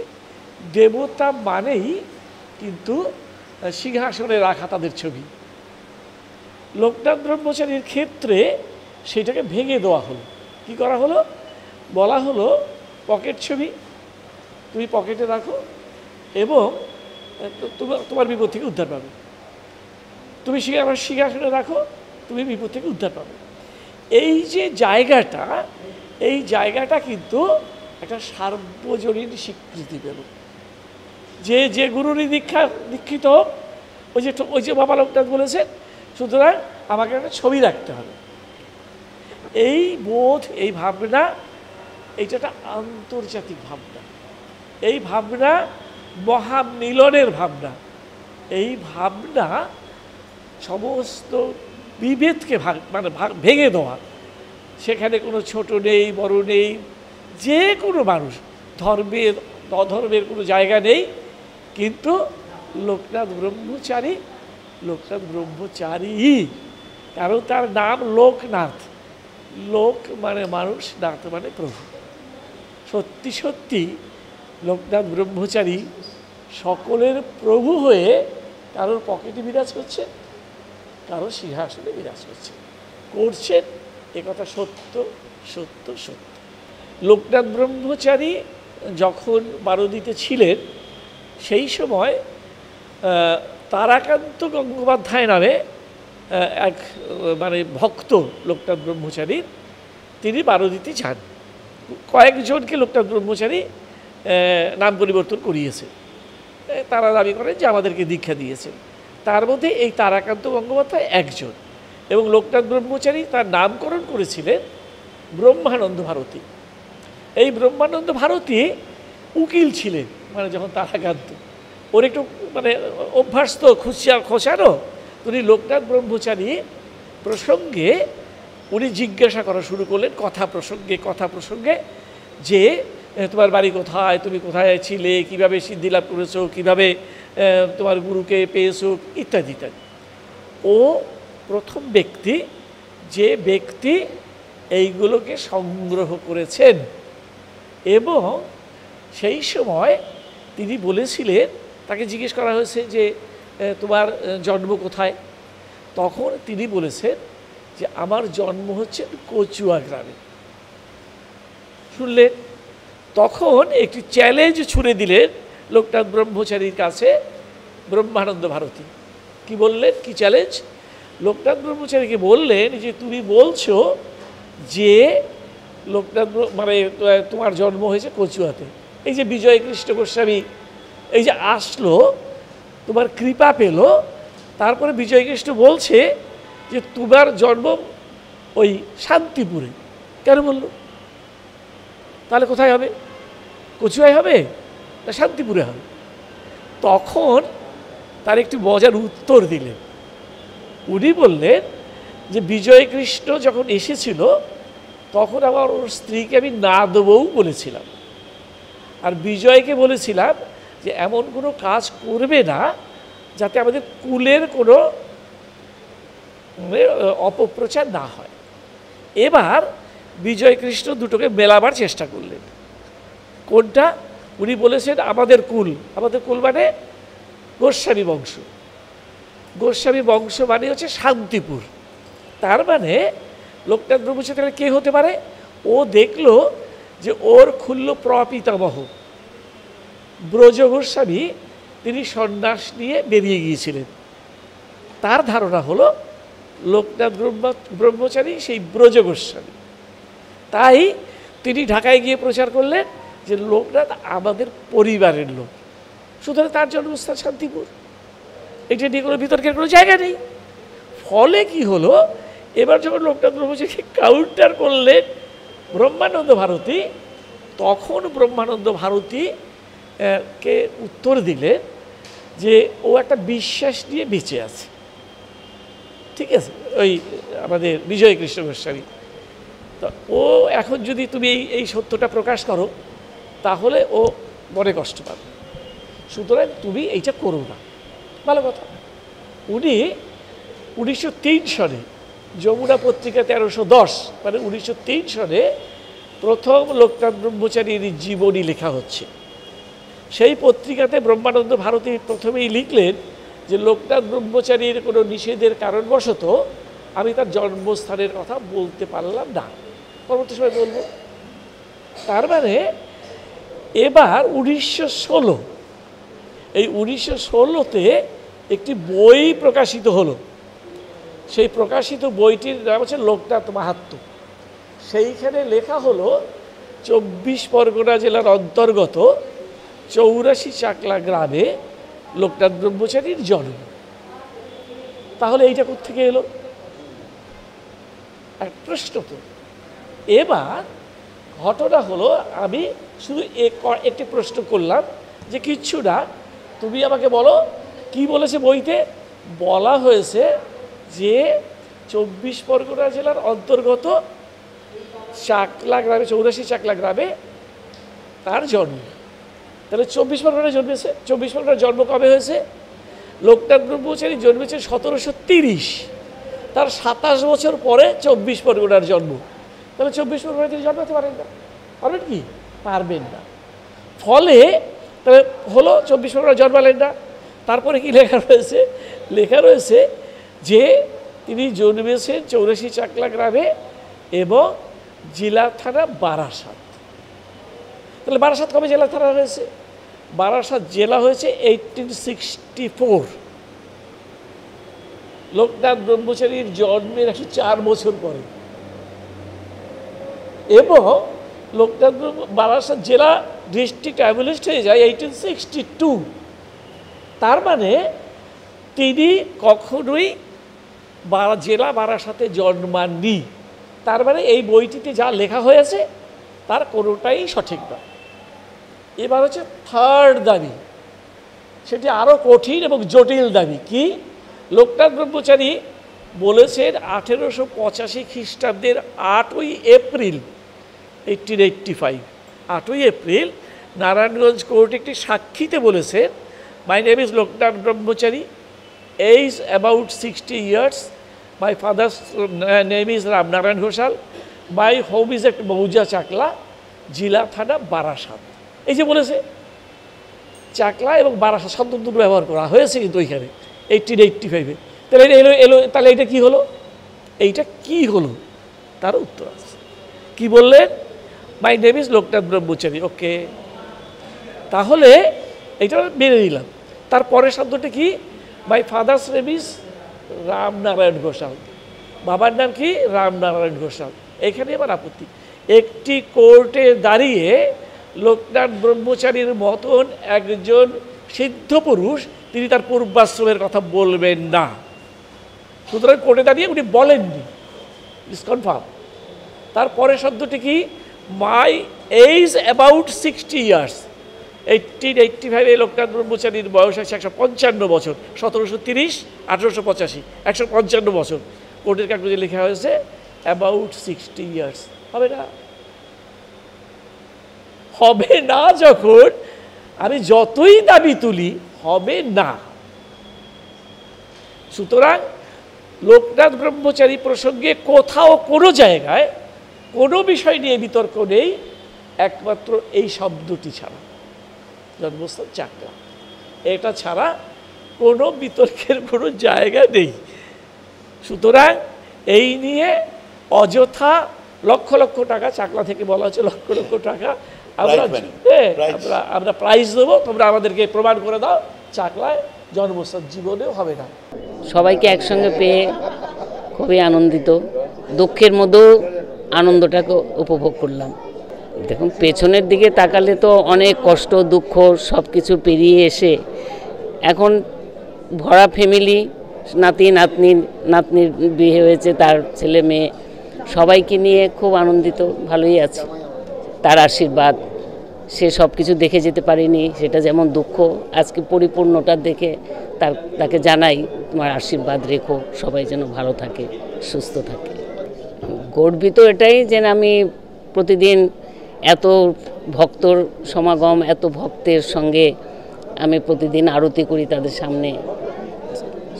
দেবতা মানেই কিন্তু সিংহাসনে রাখা তাদের ছবি। লোকনাথ ব্রহ্মচারীর ক্ষেত্রে সেটাকে ভেঙে দেওয়া হলো। কি করা হলো? বলা হলো পকেট ছবি তুমি পকেটে রাখো এবং তোমার বিপদ থেকে উদ্ধার পাবে, তুমি আমার সিংহাসনে রাখো, তুমি বিপদ থেকে উদ্ধার পাবে। এই যে জায়গাটা, এই জায়গাটা কিন্তু একটা সার্বজনীন স্বীকৃতি পেল। যে যে গুরুরই দীক্ষিত হোক, ওই যে বাবা লোকনাথ বলেছেন, সুতরাং আমাকে একটা ছবি রাখতে হবে। এই বোধ, এই ভাবনা, এইটা একটা আন্তর্জাতিক ভাবনা। এই ভাবনা মহামিলনের ভাবনা। এই ভাবনা সমস্ত বিভেদকে ভেঙে দেওয়া। সেখানে কোনো ছোট নেই, বড় নেই, যে কোনো মানুষ, ধর্মের অধর্মের কোনো জায়গা নেই। কিন্তু লোকনাথ ব্রহ্মচারী, কারণ তার নাম লোকনাথ। লোক মানে মানুষ, নাথ মানে প্রভু। সত্যি সত্যি লোকনাথ ব্রহ্মচারী সকলের প্রভু হয়ে কারোর পকেটে বিরাজ করছে, কারোর সিংহাসনে বিরাজ করছেন। একথা সত্য সত্য সত্য। লোকনাথ ব্রহ্মচারী যখন বারোদিতে ছিলেন, সেই সময় তারাকান্ত গঙ্গোপাধ্যায় নামে এক ভক্ত লোকনাথ ব্রহ্মচারীর, তিনি বারোদিতে যান। কয়েকজনকে লোকনাথ ব্রহ্মচারী নাম পরিবর্তন করিয়েছে। তারা দাবি করেন যে আমাদেরকে দীক্ষা দিয়েছেন। তার মধ্যে এই তারাকান্ত গঙ্গোপাধ্যায় একজন, এবং লোকনাথ ব্রহ্মচারী তার নামকরণ করেছিলেন ব্রহ্মানন্দ ভারতী। এই ব্রহ্মানন্দ ভারতী উকিল ছিলেন, যখন তারাকান্ত, ওর একটু অভ্যাস তো খোঁচানো, উনি লোকনাথ ব্রহ্মচারী প্রসঙ্গে উনি জিজ্ঞাসা করা শুরু করলেন, কথা প্রসঙ্গে যে তোমার বাড়ি কোথায়, তুমি কোথায় ছিলে, কীভাবে সিদ্ধি লাভ করেছো, কীভাবে তোমার গুরুকে পেয়েছো, ইত্যাদি ইত্যাদি। ও প্রথম ব্যক্তি যে ব্যক্তি এইগুলোকে সংগ্রহ করেছেন, এবং সেই সময় তিনি বলেছিলেন, তাকে জিজ্ঞেস করা হয়েছে যে তোমার জন্ম কোথায়, তখন তিনি বলেছেন যে আমার জন্ম হচ্ছে কচুয়া গ্রামে। শুনলেন? তখন একটি চ্যালেঞ্জ ছুড়ে দিলেন লোকনাথ ব্রহ্মচারীর কাছে ব্রহ্মানন্দ ভারতী। কি বললেন? কি চ্যালেঞ্জ? লোকনাথ ব্রহ্মচারীকে বললেন যে তুমি বলছো যে লোকনাথ তোমার জন্ম হয়েছে কচুয়াতে, এই যে বিজয় কৃষ্ণ গোস্বামী এই যে আসলো, তোমার কৃপা পেল, তারপরে বিজয় কৃষ্ণ বলছে যে তোমার জন্ম ওই শান্তিপুরে। কেন বললো? তাহলে কোথায় হবে? কচুয়ায় হবে না শান্তিপুরে হবে? তখন তার একটি মজার উত্তর দিলেন। উনি বললেন যে বিজয় কৃষ্ণ যখন এসেছিল তখন আমার ওর স্ত্রীকে আমি না দেবও বলেছিলাম, আর বিজয়কে বলেছিলাম যে এমন কোনো কাজ করবে না যাতে আমাদের কুলের কোনো অপপ্রচার না হয়। এবার বিজয় কৃষ্ণ দুটোকে মেলাবার চেষ্টা করলেন। কোনটা? উনি বলেছেন আমাদের কুল মানে গোস্বামী বংশ। গোস্বামী বংশ মানে হচ্ছে শান্তিপুর। তার মানে লোকনাথ ব্রহ্মচারী কে হতে পারে? ও দেখলো যে ওর খুল্ল প্রপিতামহ ব্রজ গোস্বামী তিনি সন্ন্যাস নিয়ে বেরিয়ে গিয়েছিলেন। তার ধারণা হলো লোকনাথ ব্রহ্মচারী সেই ব্রজ গোস্বামী। তাই তিনি ঢাকায় গিয়ে প্রচার করলেন যে লোকনাথ আমাদের পরিবারের লোক, সুতরাং তার জন্মস্থান শান্তিপুর। এটা নিয়ে কোনো বিতর্কের কোনো জায়গা নেই। ফলে কি হলো, এবার যখন লোকনাথ ব্রহ্মচারীকে কাউন্টার করলেন ব্রহ্মানন্দ ভারতী, তখন ব্রহ্মানন্দ ভারতী কে উত্তর দিলেন যে ও একটা বিশ্বাস নিয়ে বেঁচে আছে। ঠিক আছে, ওই আমাদের বিজয় কৃষ্ণ গোস্বামী। তো ও এখন যদি তুমি এই সত্যটা প্রকাশ করো তাহলে ও মনে কষ্ট পাবে, সুতরাং তুমি এইটা করো না। ভালো কথা। উনি 1903 সনে যমুনা পত্রিকা 1310 মানে 1903 সনে প্রথম লোকনাথ ব্রহ্মচারীর জীবনী লেখা হচ্ছে। সেই পত্রিকাতে ব্রহ্মানন্দ ভারতী প্রথমেই লিখলেন যে লোকনাথ ব্রহ্মচারীর কোনো নিষেধের কারণবশত আমি তার জন্মস্থানের কথা বলতে পারলাম না, পরবর্তী সময় বলবো। তার মানে এবার 1916 এই 1916-তে একটি বই প্রকাশিত হলো। সেই প্রকাশিত বইটির নাম হচ্ছে লোকনাথ মাহাত্ম্য। সেইখানে লেখা হলো 24 পরগনা জেলার অন্তর্গত 84 চাকলা গ্রামে লোকনাথ ব্রহ্মচারীর জন্ম। তাহলে এইটা কোত্থেকে এলো? এক প্রশ্ন তো। এবার ঘটনা হলো, আমি শুধু একটি প্রশ্ন করলাম যে কিচ্ছু না, তুমি আমাকে বলো কি বলেছে বইতে। বলা হয়েছে যে 24 পরগনা জেলার অন্তর্গত চাকলা গ্রামে, 84 চাকলা গ্রামে তার জন্ম। তাহলে 24 পরগনায় জন্মেছে। 24 পরগনার জন্ম কবে হয়েছে? লোকনাথ ব্রহ্মচারী জন্মেছে 1730, তার 27 বছর পরে 24 পরগনার জন্ম। তাহলে 24 পরগনায় তিনি জন্মাতে পারেন না, পারবেন কি? পারবেন না। ফলে তাহলে হলো 24 পরগনায় জন্মালেন না। তারপরে কি লেখা রয়েছে? লেখা রয়েছে যে তিনি জন্মেছেন 84 চাকলা গ্রামে এবং জেলা থানা বারাসাত। তাহলে বারাসাত কবে জেলা থানা হয়েছে? বারাসাত জেলা হয়েছে 1864, লোকনাথ ব্রহ্মচারীর জন্মের 4 বছর পরে। এবং লোকনাথ বারাসাত জেলা ডিস্ট্রিক্ট অ্যাবলিশড হয়ে যায় 1862। তার মানে তিনি কখনোই জেলা বারাসাতে জন্মাননি। তার মানে এই বইটিতে যা লেখা হয়েছে তার কোনোটাই সঠিক নয়। এবার হচ্ছে থার্ড দাবি, সেটি আরও কঠিন এবং জটিল দাবি। কি? লোকনাথ ব্রহ্মচারী বলেছেন 1885 খ্রিস্টাব্দের 8ই এপ্রিল 1885, 8ই এপ্রিল নারায়ণগঞ্জ কোর্টে একটি সাক্ষীতে বলেছেন, my name is Loknath Brahmachari, age about 60 years, my father's name is Ramnarayan Ghoshal, my home is at Mouza Chakla, জেলা থানা বারাসাত। এই যে বলেছে, চাকলা এবং বারাসাত শব্দ দুটো ব্যবহার করা হয়েছে কিন্তু ওইখানে 1885-এ। তাহলে তাহলে এইটা কী হলো? এইটা কি হলো? তার উত্তর আছে। কি বললেন? মাই নেম ইজ লোকনাথ ব্রহ্মচারী। ওকে, তাহলে এইটা মেনে নিলাম। তারপরের শব্দটা কি? মাই father's name is Ramnarayan Ghoshal, বাবার নাম কি? রামনারায়ণ ঘোষাল। এখানে আবার আপত্তি, একটি কোর্টে দাঁড়িয়ে লোকনাথ ব্রহ্মচারীর মতন একজন সিদ্ধ পুরুষ তিনি তার পূর্বাশ্রমের কথা বলবেন না। সুতরাং কোর্টে দাঁড়িয়ে উনি বলেননি, ইটস কনফার্ম। তারপরে শব্দটি কি? মাই এজ অ্যাবাউট 60 years, 1885-এ লোকনাথ ব্রহ্মচারীর বয়স আছে 155 বছর। 1730, 1885, 155 বছর। কোর্টের কাগজে লেখা হয়েছে অ্যাবাউট 60 years। হবে না? হবে না। যখন আমি যতই দাবি তুলি হবে না। সুতরাং লোকনাথ ব্রহ্মচারী প্রসঙ্গে কোথাও কোনো জায়গায় কোনো বিষয় নিয়ে বিতর্ক নেই, একমাত্র এই শব্দটি ছাড়া, জন্মস্থান চাকলা। এটা ছাড়া কোনো বিতর্কের কোনো জায়গা নেই। সুতরাং এই নিয়ে অযথা লক্ষ লক্ষ টাকা, চাকলা থেকে বলা হচ্ছে লক্ষ লক্ষ টাকা আমরা প্রাইজ দেবো, তোমরা আমাদেরকে প্রমাণ করে দাও চাকলায় জন্মস্থান। জীবনেও হবে না। সবাইকে একসঙ্গে পেয়ে খুবই আনন্দিত, দুঃখের মধ্যেও আনন্দটাকে উপভোগ করলাম। দেখুন, পেছনের দিকে তাকালে তো অনেক কষ্ট, দুঃখ সব কিছু পেরিয়ে এসে এখন ভরা ফ্যামিলি, নাতনির বিয়ে হয়েছে, তার ছেলে মেয়ে, সবাইকে নিয়ে খুব আনন্দিত, ভালোই আছে। তার আশীর্বাদ, সে সব কিছু দেখে যেতে পারিনি, সেটা যেমন দুঃখ, আজকে পরিপূর্ণটা দেখে তাকে জানাই তোমার আশীর্বাদ রেখো, সবাই যেন ভালো থাকে, সুস্থ থাকে। গর্বিত এটাই যে আমি প্রতিদিন এত ভক্তর সমাগম, এত ভক্তের সঙ্গে আমি প্রতিদিন আরতি করি তাদের সামনে,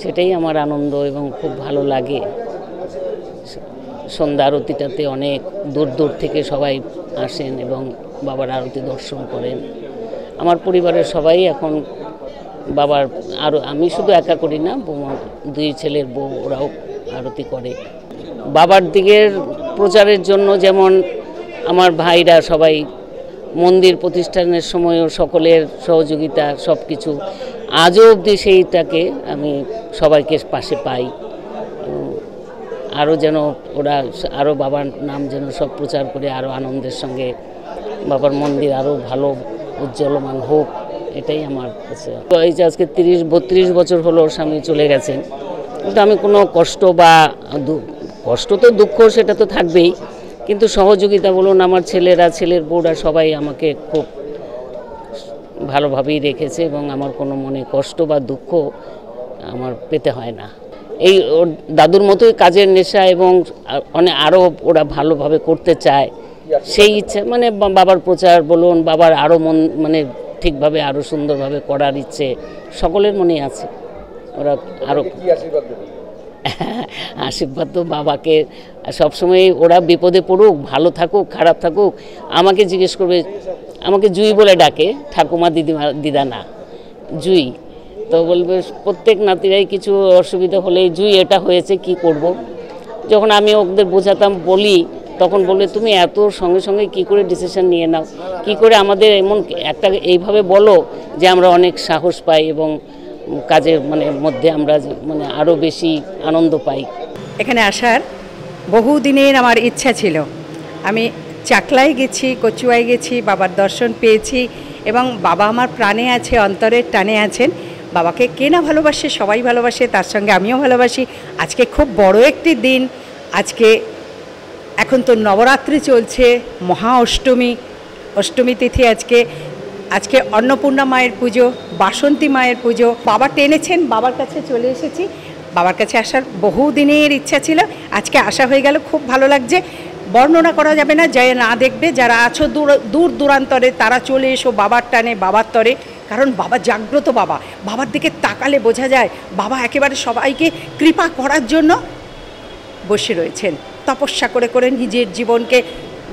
সেটাই আমার আনন্দ এবং খুব ভালো লাগে। সন্ধ্যা আরতিটাতে অনেক দূর দূর থেকে সবাই আসেন এবং বাবার আরতি দর্শন করেন। আমার পরিবারের সবাই এখন বাবার আমি শুধু একা করি না, দুই ছেলের বউ ওরাও আরতি করে। বাবার দিকের প্রচারের জন্য যেমন আমার ভাইরা সবাই মন্দির প্রতিষ্ঠানের সময়ও সকলের সহযোগিতা, সব কিছু আজও অবধি সেইটাকে আমি সবাইকে পাশে পাই। আরও যেন ওরা আরও বাবার নাম যেন সব প্রচার করে আরও আনন্দের সঙ্গে বাবার মন্দির আরও ভালো উজ্জ্বলমান হোক, এটাই আমার কাছে। এই যে আজকে 30-32 বছর হলো স্বামী চলে গেছেন, কিন্তু আমি কোনো কষ্ট বা কষ্ট তো দুঃখ সেটা তো থাকবেই, কিন্তু সহযোগিতা বলুন, আমার ছেলেরা, ছেলের বউরা সবাই আমাকে খুব ভালোভাবেই রেখেছে এবং আমার কোনো মনে কষ্ট বা দুঃখ আমার পেতে হয় না। এই ওর দাদুর মতোই কাজের নেশা এবং আরও ওরা ভালোভাবে করতে চায়, সেই ইচ্ছে, মানে বাবার প্রচার বলুন, বাবার আরও মানে ঠিকভাবে আরও সুন্দরভাবে করার ইচ্ছে সকলের মনেই আছে। ওরা আরও আশীর্বাদ তো বাবাকে সবসময়, ওরা বিপদে পড়ুক, ভালো থাকুক, খারাপ থাকুক, আমাকে জিজ্ঞেস করবে, আমাকে জুই বলে ডাকে, ঠাকুমা দিদা না, জুই। তো বলবে প্রত্যেক নাতিরাই কিছু অসুবিধা হলেই জুই এটা হয়েছে কি করব। যখন আমি ওদের বোঝাতাম বলি, তখন বলবে তুমি এত সঙ্গে সঙ্গে কি করে ডিসিশন নিয়ে নাও, কি করে আমাদের এমন একটা এইভাবে বলো যে আমরা অনেক সাহস পাই এবং কাজের মধ্যে আমরা মানে আরও বেশি আনন্দ পাই। এখানে আসার বহুদিনের আমার ইচ্ছা ছিল। আমি চাকলায় গেছি, কচুয়ায় গেছি, বাবার দর্শন পেয়েছি এবং বাবা আমার প্রাণে আছে, অন্তরের টানে আছেন। বাবাকে কে না ভালোবাসে, সবাই ভালোবাসে, তার সঙ্গে আমিও ভালোবাসি। আজকে খুব বড় একটি দিন। আজকে এখন তো নবরাত্রি চলছে, মহা অষ্টমী, অষ্টমী তিথি। আজকে অন্নপূর্ণা মায়ের পুজো, বাসন্তী মায়ের পুজো। বাবা টেনেছেন, বাবার কাছে চলে এসেছি। বাবার কাছে আসার বহুদিনের ইচ্ছা ছিল, আজকে আসা হয়ে গেল, খুব ভালো লাগছে। বর্ণনা করা যাবে না, যারা না দেখবে, যারা আছো দূর দূরান্তরে, তারা চলে এসো বাবার টানে, বাবার তরে। কারণ বাবা জাগ্রত, বাবার দিকে তাকালে বোঝা যায় বাবা একেবারে সবাইকে কৃপা করার জন্য বসে রয়েছেন। তপস্যা করে করে নিজের জীবনকে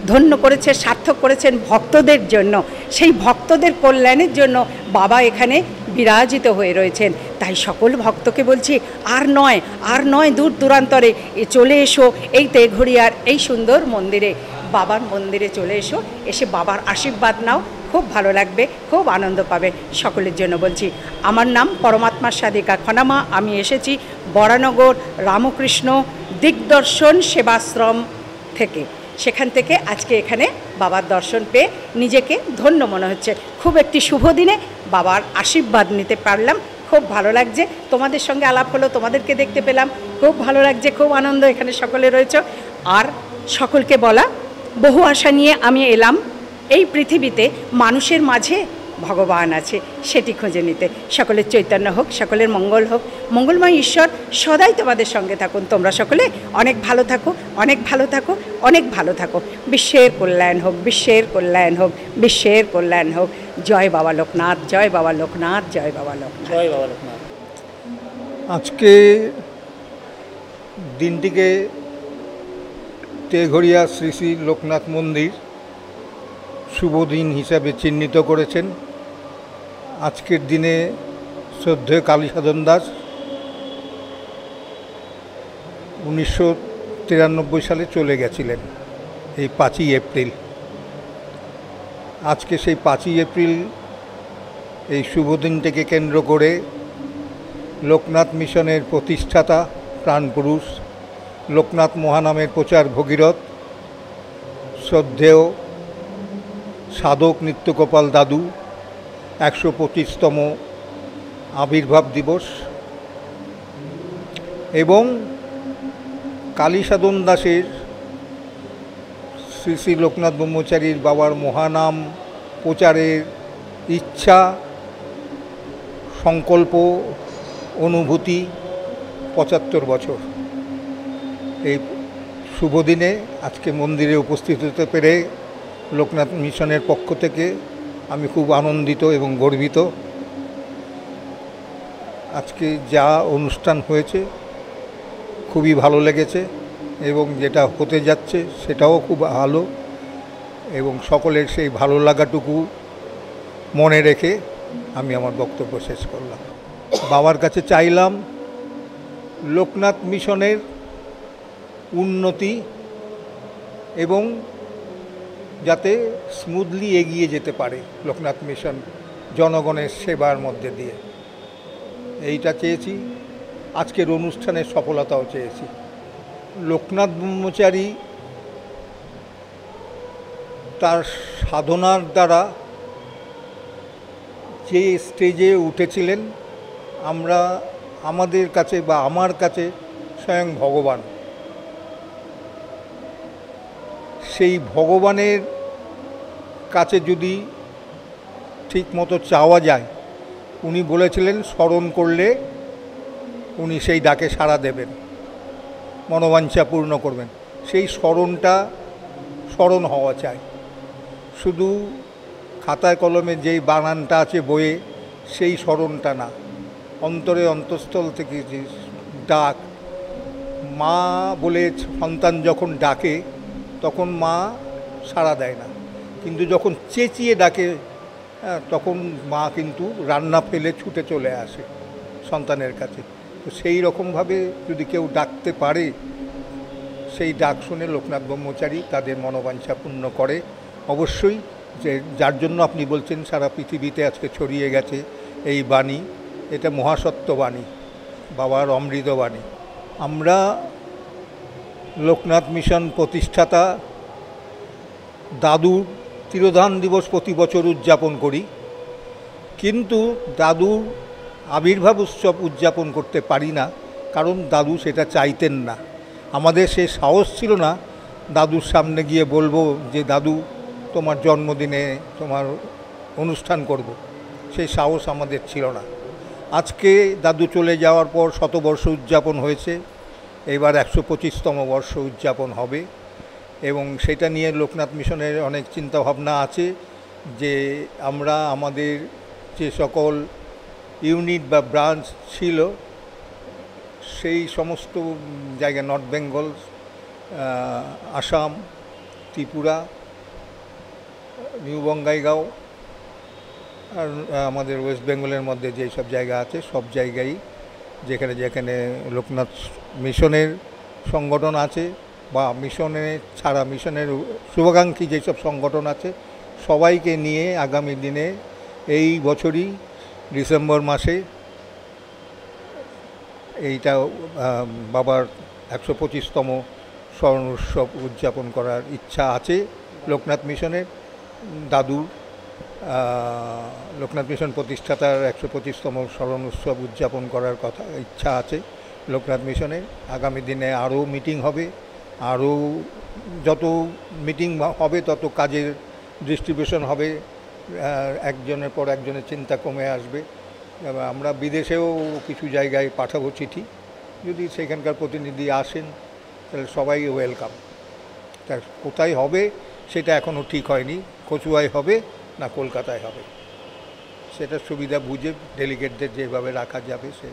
ধন্য করেছে, সার্থক করেছেন ভক্তদের জন্য। সেই ভক্তদের কল্যাণের জন্য বাবা এখানে বিরাজিত হয়ে রয়েছেন। তাই সকল ভক্তকে বলছি, আর নয় দূর দূরান্তরে চলে এসো এই তেঘড়িয়ার এই সুন্দর মন্দিরে, বাবার মন্দিরে চলে এসে বাবার আশীর্বাদ নাও, খুব ভালো লাগবে, খুব আনন্দ পাবে। সকলের জন্য বলছি, আমার নাম পরমাত্মা সাধিকা খনামা। আমি এসেছি বরানগর রামকৃষ্ণ দিগদর্শন সেবাশ্রম থেকে। সেখান থেকে আজকে এখানে বাবার দর্শন পেয়ে নিজেকে ধন্য মনে হচ্ছে। খুব একটি শুভ দিনে বাবার আশীর্বাদ নিতে পারলাম, খুব ভালো লাগছে। তোমাদের সঙ্গে আলাপ হলো, তোমাদেরকে দেখতে পেলাম, খুব ভালো লাগছে, খুব আনন্দ। এখানে সকলে রয়েছে। আর সকলকে বলা, বহু আশা নিয়ে আমি এলাম এই পৃথিবীতে। মানুষের মাঝে ভগবান আছে, সেটি খুঁজে নিতে। সকলের চৈতন্য হোক, সকলের মঙ্গল হোক। মঙ্গলময় ঈশ্বর সদাই তোমাদের সঙ্গে থাকুন। তোমরা সকলে অনেক ভালো থাকো, অনেক ভালো থাকো, অনেক ভালো থাকো। বিশ্বের কল্যাণ হোক, বিশ্বের কল্যাণ হোক, বিশ্বের কল্যাণ হোক। জয় বাবা লোকনাথ, জয় বাবা লোকনাথ, জয় বাবা লোকনাথ, জয় বাবা লোকনাথ। আজকে দিনটিকে তেঘড়িয়া শ্রী শ্রী লোকনাথ মন্দির শুভ দিন হিসাবে চিহ্নিত করেছেন। আজকের দিনে শ্রদ্ধেয় কালীসাধন দাস 1993 সালে চলে গেছিলেন, এই 5ই এপ্রিল। আজকে সেই 5ই এপ্রিল এই শুভ দিনটিকে কেন্দ্র করে লোকনাথ মিশনের প্রতিষ্ঠাতা প্রাণপুরুষ লোকনাথ মহানামের প্রচার ভগীরথ শ্রদ্ধেয় সাধক নিত্যগোপাল দাদু 125তম আবির্ভাব দিবস এবং কালীসাধন দাসের শ্রী শ্রী লোকনাথ ব্রহ্মচারীর বাবার মহানাম প্রচারের ইচ্ছা, সংকল্প, অনুভূতি 75 বছর। এই শুভ দিনে আজকে মন্দিরে উপস্থিত হতে পেরে লোকনাথ মিশনের পক্ষ থেকে আমি খুব আনন্দিত এবং গর্বিত। আজকে যা অনুষ্ঠান হয়েছে খুবই ভালো লেগেছে এবং যেটা হতে যাচ্ছে সেটাও খুব ভালো, এবং সকলের সেই ভালো লাগাটুকু মনে রেখে আমি আমার বক্তব্য শেষ করলাম। বাবার কাছে চাইলাম লোকনাথ মিশনের উন্নতি এবং যাতে স্মুথলি এগিয়ে যেতে পারে লোকনাথ মিশন জনগণের সেবার মধ্যে দিয়ে, এইটা চেয়েছি। আজকের অনুষ্ঠানের সফলতাও চেয়েছি। লোকনাথ ব্রহ্মচারী তার সাধনার দ্বারা যে স্টেজে উঠেছিলেন আমাদের কাছে বা আমার কাছে স্বয়ং ভগবান। সেই ভগবানের কাছে যদি ঠিক মতো চাওয়া যায়, উনি বলেছিলেন স্মরণ করলে উনি সেই ডাকে সাড়া দেবেন, মনোবাঞ্ছা পূর্ণ করবেন। সেই স্মরণ হওয়া চাই, শুধু খাতায় কলমে যেই বানানটা আছে বইয়ে সেই স্মরণটা না, অন্তরে অন্তঃস্থল থেকে যে ডাক। মা বলে সন্তান যখন ডাকে তখন মা সাড়া দেয় না, কিন্তু যখন চেঁচিয়ে ডাকে তখন মা কিন্তু রান্না ফেলে ছুটে চলে আসে সন্তানের কাছে। তো সেই রকমভাবে যদি কেউ ডাকতে পারে, সেই ডাক শুনে লোকনাথ ব্রহ্মচারী তাদের মনোবাঞ্ছা পূর্ণ করে অবশ্যই। যে যার জন্য আপনি বলছেন সারা পৃথিবীতে আজকে ছড়িয়ে গেছে এই বাণী, এটা মহাসত্য বাণী, বাবার অমৃত বাণী। আমরা লোকনাথ মিশন প্রতিষ্ঠাতা দাদুর তিরোধান দিবস প্রতি বছর উদযাপন করি, কিন্তু দাদুর আবির্ভাব উৎসব উদযাপন করতে পারি না, কারণ দাদু সেটা চাইতেন না। আমাদের সে সাহস ছিল না দাদুর সামনে গিয়ে বলবো যে দাদু তোমার জন্মদিনে তোমার অনুষ্ঠান করব, সেই সাহস আমাদের ছিল না। আজকে দাদু চলে যাওয়ার পর 100 বর্ষ উদযাপন হয়েছে, এবার 125তম বর্ষ উদযাপন হবে, এবং সেটা নিয়ে লোকনাথ মিশনের অনেক চিন্তাভাবনা আছে যে আমরা আমাদের যে সকল ইউনিট বা ব্রাঞ্চ ছিল সেই সমস্ত জায়গায়, নর্থ বেঙ্গল, আসাম, ত্রিপুরা, নিউ বঙ্গাইগাঁও আর আমাদের ওয়েস্ট বেঙ্গলের মধ্যে যেই সব জায়গা আছে সব জায়গায় যেখানে যেখানে লোকনাথ মিশনের সংগঠন আছে বা মিশনে ছাড়া মিশনের শুভাকাঙ্ক্ষী যেসব সংগঠন আছে সবাইকে নিয়ে আগামী দিনে এই বছরই ডিসেম্বর মাসে এইটা বাবার 125তম স্মরণ উৎসব উদযাপন করার ইচ্ছা আছে লোকনাথ মিশনের। দাদুর লোকনাথ মিশন প্রতিষ্ঠাতার 125তম স্মরণ উৎসব উদযাপন করার কথা ইচ্ছা আছে লোকনাথ মিশনের। আগামী দিনে আরও মিটিং হবে, আরও যত মিটিং হবে তত কাজের ডিস্ট্রিবিউশন হবে, একজনের পর একজনের চিন্তা কমে আসবে। আমরা বিদেশেও কিছু জায়গায় পাঠাবো চিঠি, যদি সেখানকার প্রতিনিধি আসেন তাহলে সবাই ওয়েলকাম। তার কোথায় হবে সেটা এখনও ঠিক হয়নি, কচুয়ায় হবে না কলকাতায় হবে, সেটা সুবিধা বুঝে ডেলিগেটদের যেভাবে রাখা যাবে সে।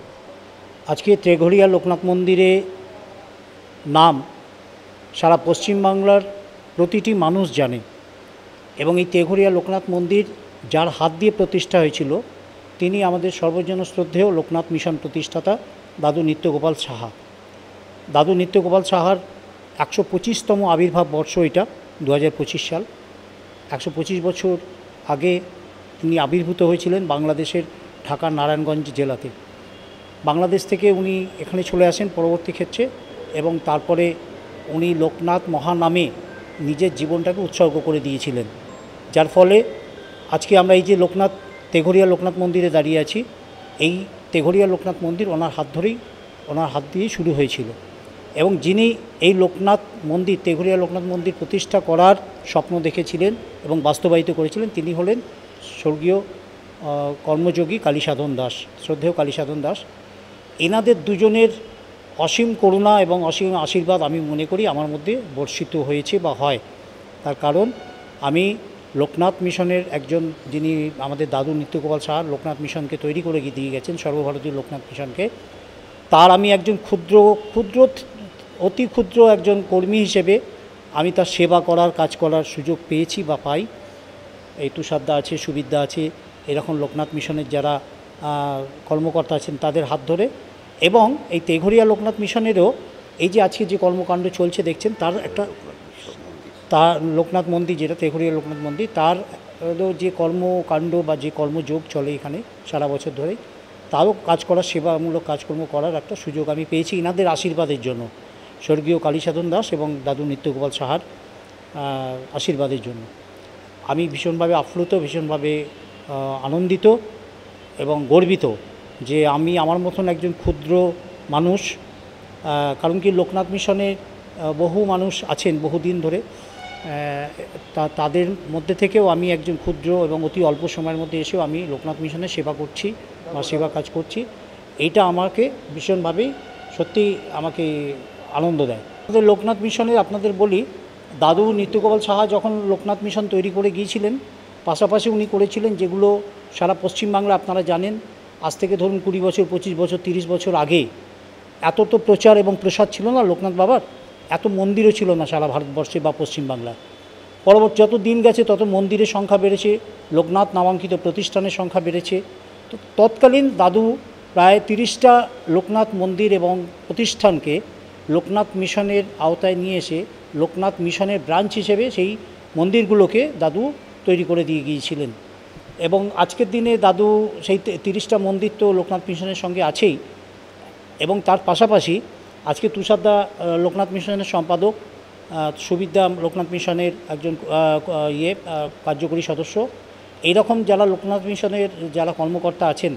আজকে তেঘরিয়া লোকনাথ মন্দিরে নাম সারা পশ্চিমবাংলার প্রতিটি মানুষ জানে, এবং এই তেঘরিয়া লোকনাথ মন্দির যার হাত দিয়ে প্রতিষ্ঠা হয়েছিল তিনি আমাদের সর্বজন শ্রদ্ধেয় লোকনাথ মিশন প্রতিষ্ঠাতা দাদু নিত্যগোপাল সাহা। দাদু নিত্যগোপাল সাহার 125তম আবির্ভাব বর্ষ এটা 2025 সাল। 125 বছর আগে তিনি আবির্ভূত হয়েছিলেন বাংলাদেশের ঢাকা নারায়ণগঞ্জ জেলাতে। বাংলাদেশ থেকে উনি এখানে চলে আসেন পরবর্তী ক্ষেত্রে, এবং তারপরে উনি লোকনাথ মহানামে নিজের জীবনটাকে উৎসর্গ করে দিয়েছিলেন, যার ফলে আজকে আমরা এই যে তেঘরিয়া লোকনাথ মন্দিরে দাঁড়িয়ে আছি, এই তেঘরিয়া লোকনাথ মন্দির ওনার হাত দিয়েই শুরু হয়েছিল। এবং যিনি এই লোকনাথ মন্দির তেঘরিয়া লোকনাথ মন্দির প্রতিষ্ঠা করার স্বপ্ন দেখেছিলেন এবং বাস্তবায়িত করেছিলেন তিনি হলেন স্বর্গীয় কর্মযোগী কালীসাধন দাস, শ্রদ্ধেয় কালীসাধন দাস। এনাদের দুজনের অসীম করুণা এবং অসীম আশীর্বাদ আমি মনে করি আমার মধ্যে বর্ষিত হয়েছে বা হয়। তার কারণ আমি লোকনাথ মিশনের একজন, যিনি আমাদের দাদু নিত্যগোপাল সাহা লোকনাথ মিশনকে তৈরি করে দিয়ে গেছেন, সর্বভারতীয় লোকনাথ মিশনকে, তার আমি একজন অতি ক্ষুদ্র একজন কর্মী হিসেবে আমি তার সেবা করার, কাজ করার সুযোগ পেয়েছি বা পাই। এই তুষারদা আছে, সুবিদ্যা আছে, এরকম লোকনাথ মিশনের যারা কর্মকর্তা আছেন তাদের হাত ধরে। এবং এই তেঘরিয়া লোকনাথ মিশনেরও এই যে আজকে যে কর্মকাণ্ড চলছে দেখছেন, তার লোকনাথ মন্দির যেটা তেঘরিয়া লোকনাথ মন্দির, তার যে কর্মকাণ্ড বা যে কর্মযোগ চলে এখানে সারা বছর ধরে, তারও কাজ করার, সেবামূলক কাজকর্ম করার একটা সুযোগ আমি পেয়েছি এনাদের আশীর্বাদের জন্য, স্বর্গীয় কালীসাধন দাস এবং দাদু নিত্যগোপাল সাহার আশীর্বাদের জন্য। আমি ভীষণভাবে আপ্লুত, ভীষণভাবে আনন্দিত এবং গর্বিত যে আমি আমার মতন একজন ক্ষুদ্র মানুষ, কারণ কি লোকনাথ মিশনে বহু মানুষ আছেন বহুদিন ধরে, তাদের মধ্যে থেকেও আমি একজন ক্ষুদ্র এবং অতি অল্প সময়ের মধ্যে এসেও আমি লোকনাথ মিশনে সেবা করছি বা সেবা কাজ করছি। এইটা আমাকে ভীষণভাবেই সত্যি আমাকে আনন্দ দেয়। আমাদের লোকনাথ মিশনে আপনাদের বলি, দাদু নিত্যগোপাল সাহা যখন লোকনাথ মিশন তৈরি করে গিয়েছিলেন, পাশাপাশি উনি করেছিলেন যেগুলো সারা পশ্চিমবাংলা আপনারা জানেন, আজ থেকে ধরুন 20 বছর 25 বছর 30 বছর আগে এত তো প্রচার এবং প্রসার ছিল না লোকনাথ বাবার, এত মন্দিরও ছিল না সারা ভারতবর্ষে বা পশ্চিমবাংলায়। পরবর্তী যত দিন গেছে তত মন্দিরের সংখ্যা বেড়েছে, লোকনাথ নামাঙ্কিত প্রতিষ্ঠানের সংখ্যা বেড়েছে। তো তৎকালীন দাদু প্রায় 30টা লোকনাথ মন্দির এবং প্রতিষ্ঠানকে লোকনাথ মিশনের আওতায় নিয়ে এসে লোকনাথ মিশনের ব্রাঞ্চ হিসেবে সেই মন্দিরগুলোকে দাদু তৈরি করে দিয়ে গিয়েছিলেন। এবং আজকের দিনে দাদু সেই 30টা মন্দির তো লোকনাথ মিশনের সঙ্গে আছেই, এবং তার পাশাপাশি আজকে তুষারদা লোকনাথ মিশনের সম্পাদক, সুবিদ্যা লোকনাথ মিশনের একজন কার্যকরী সদস্য। এইরকম যারা লোকনাথ মিশনের যারা কর্মকর্তা আছেন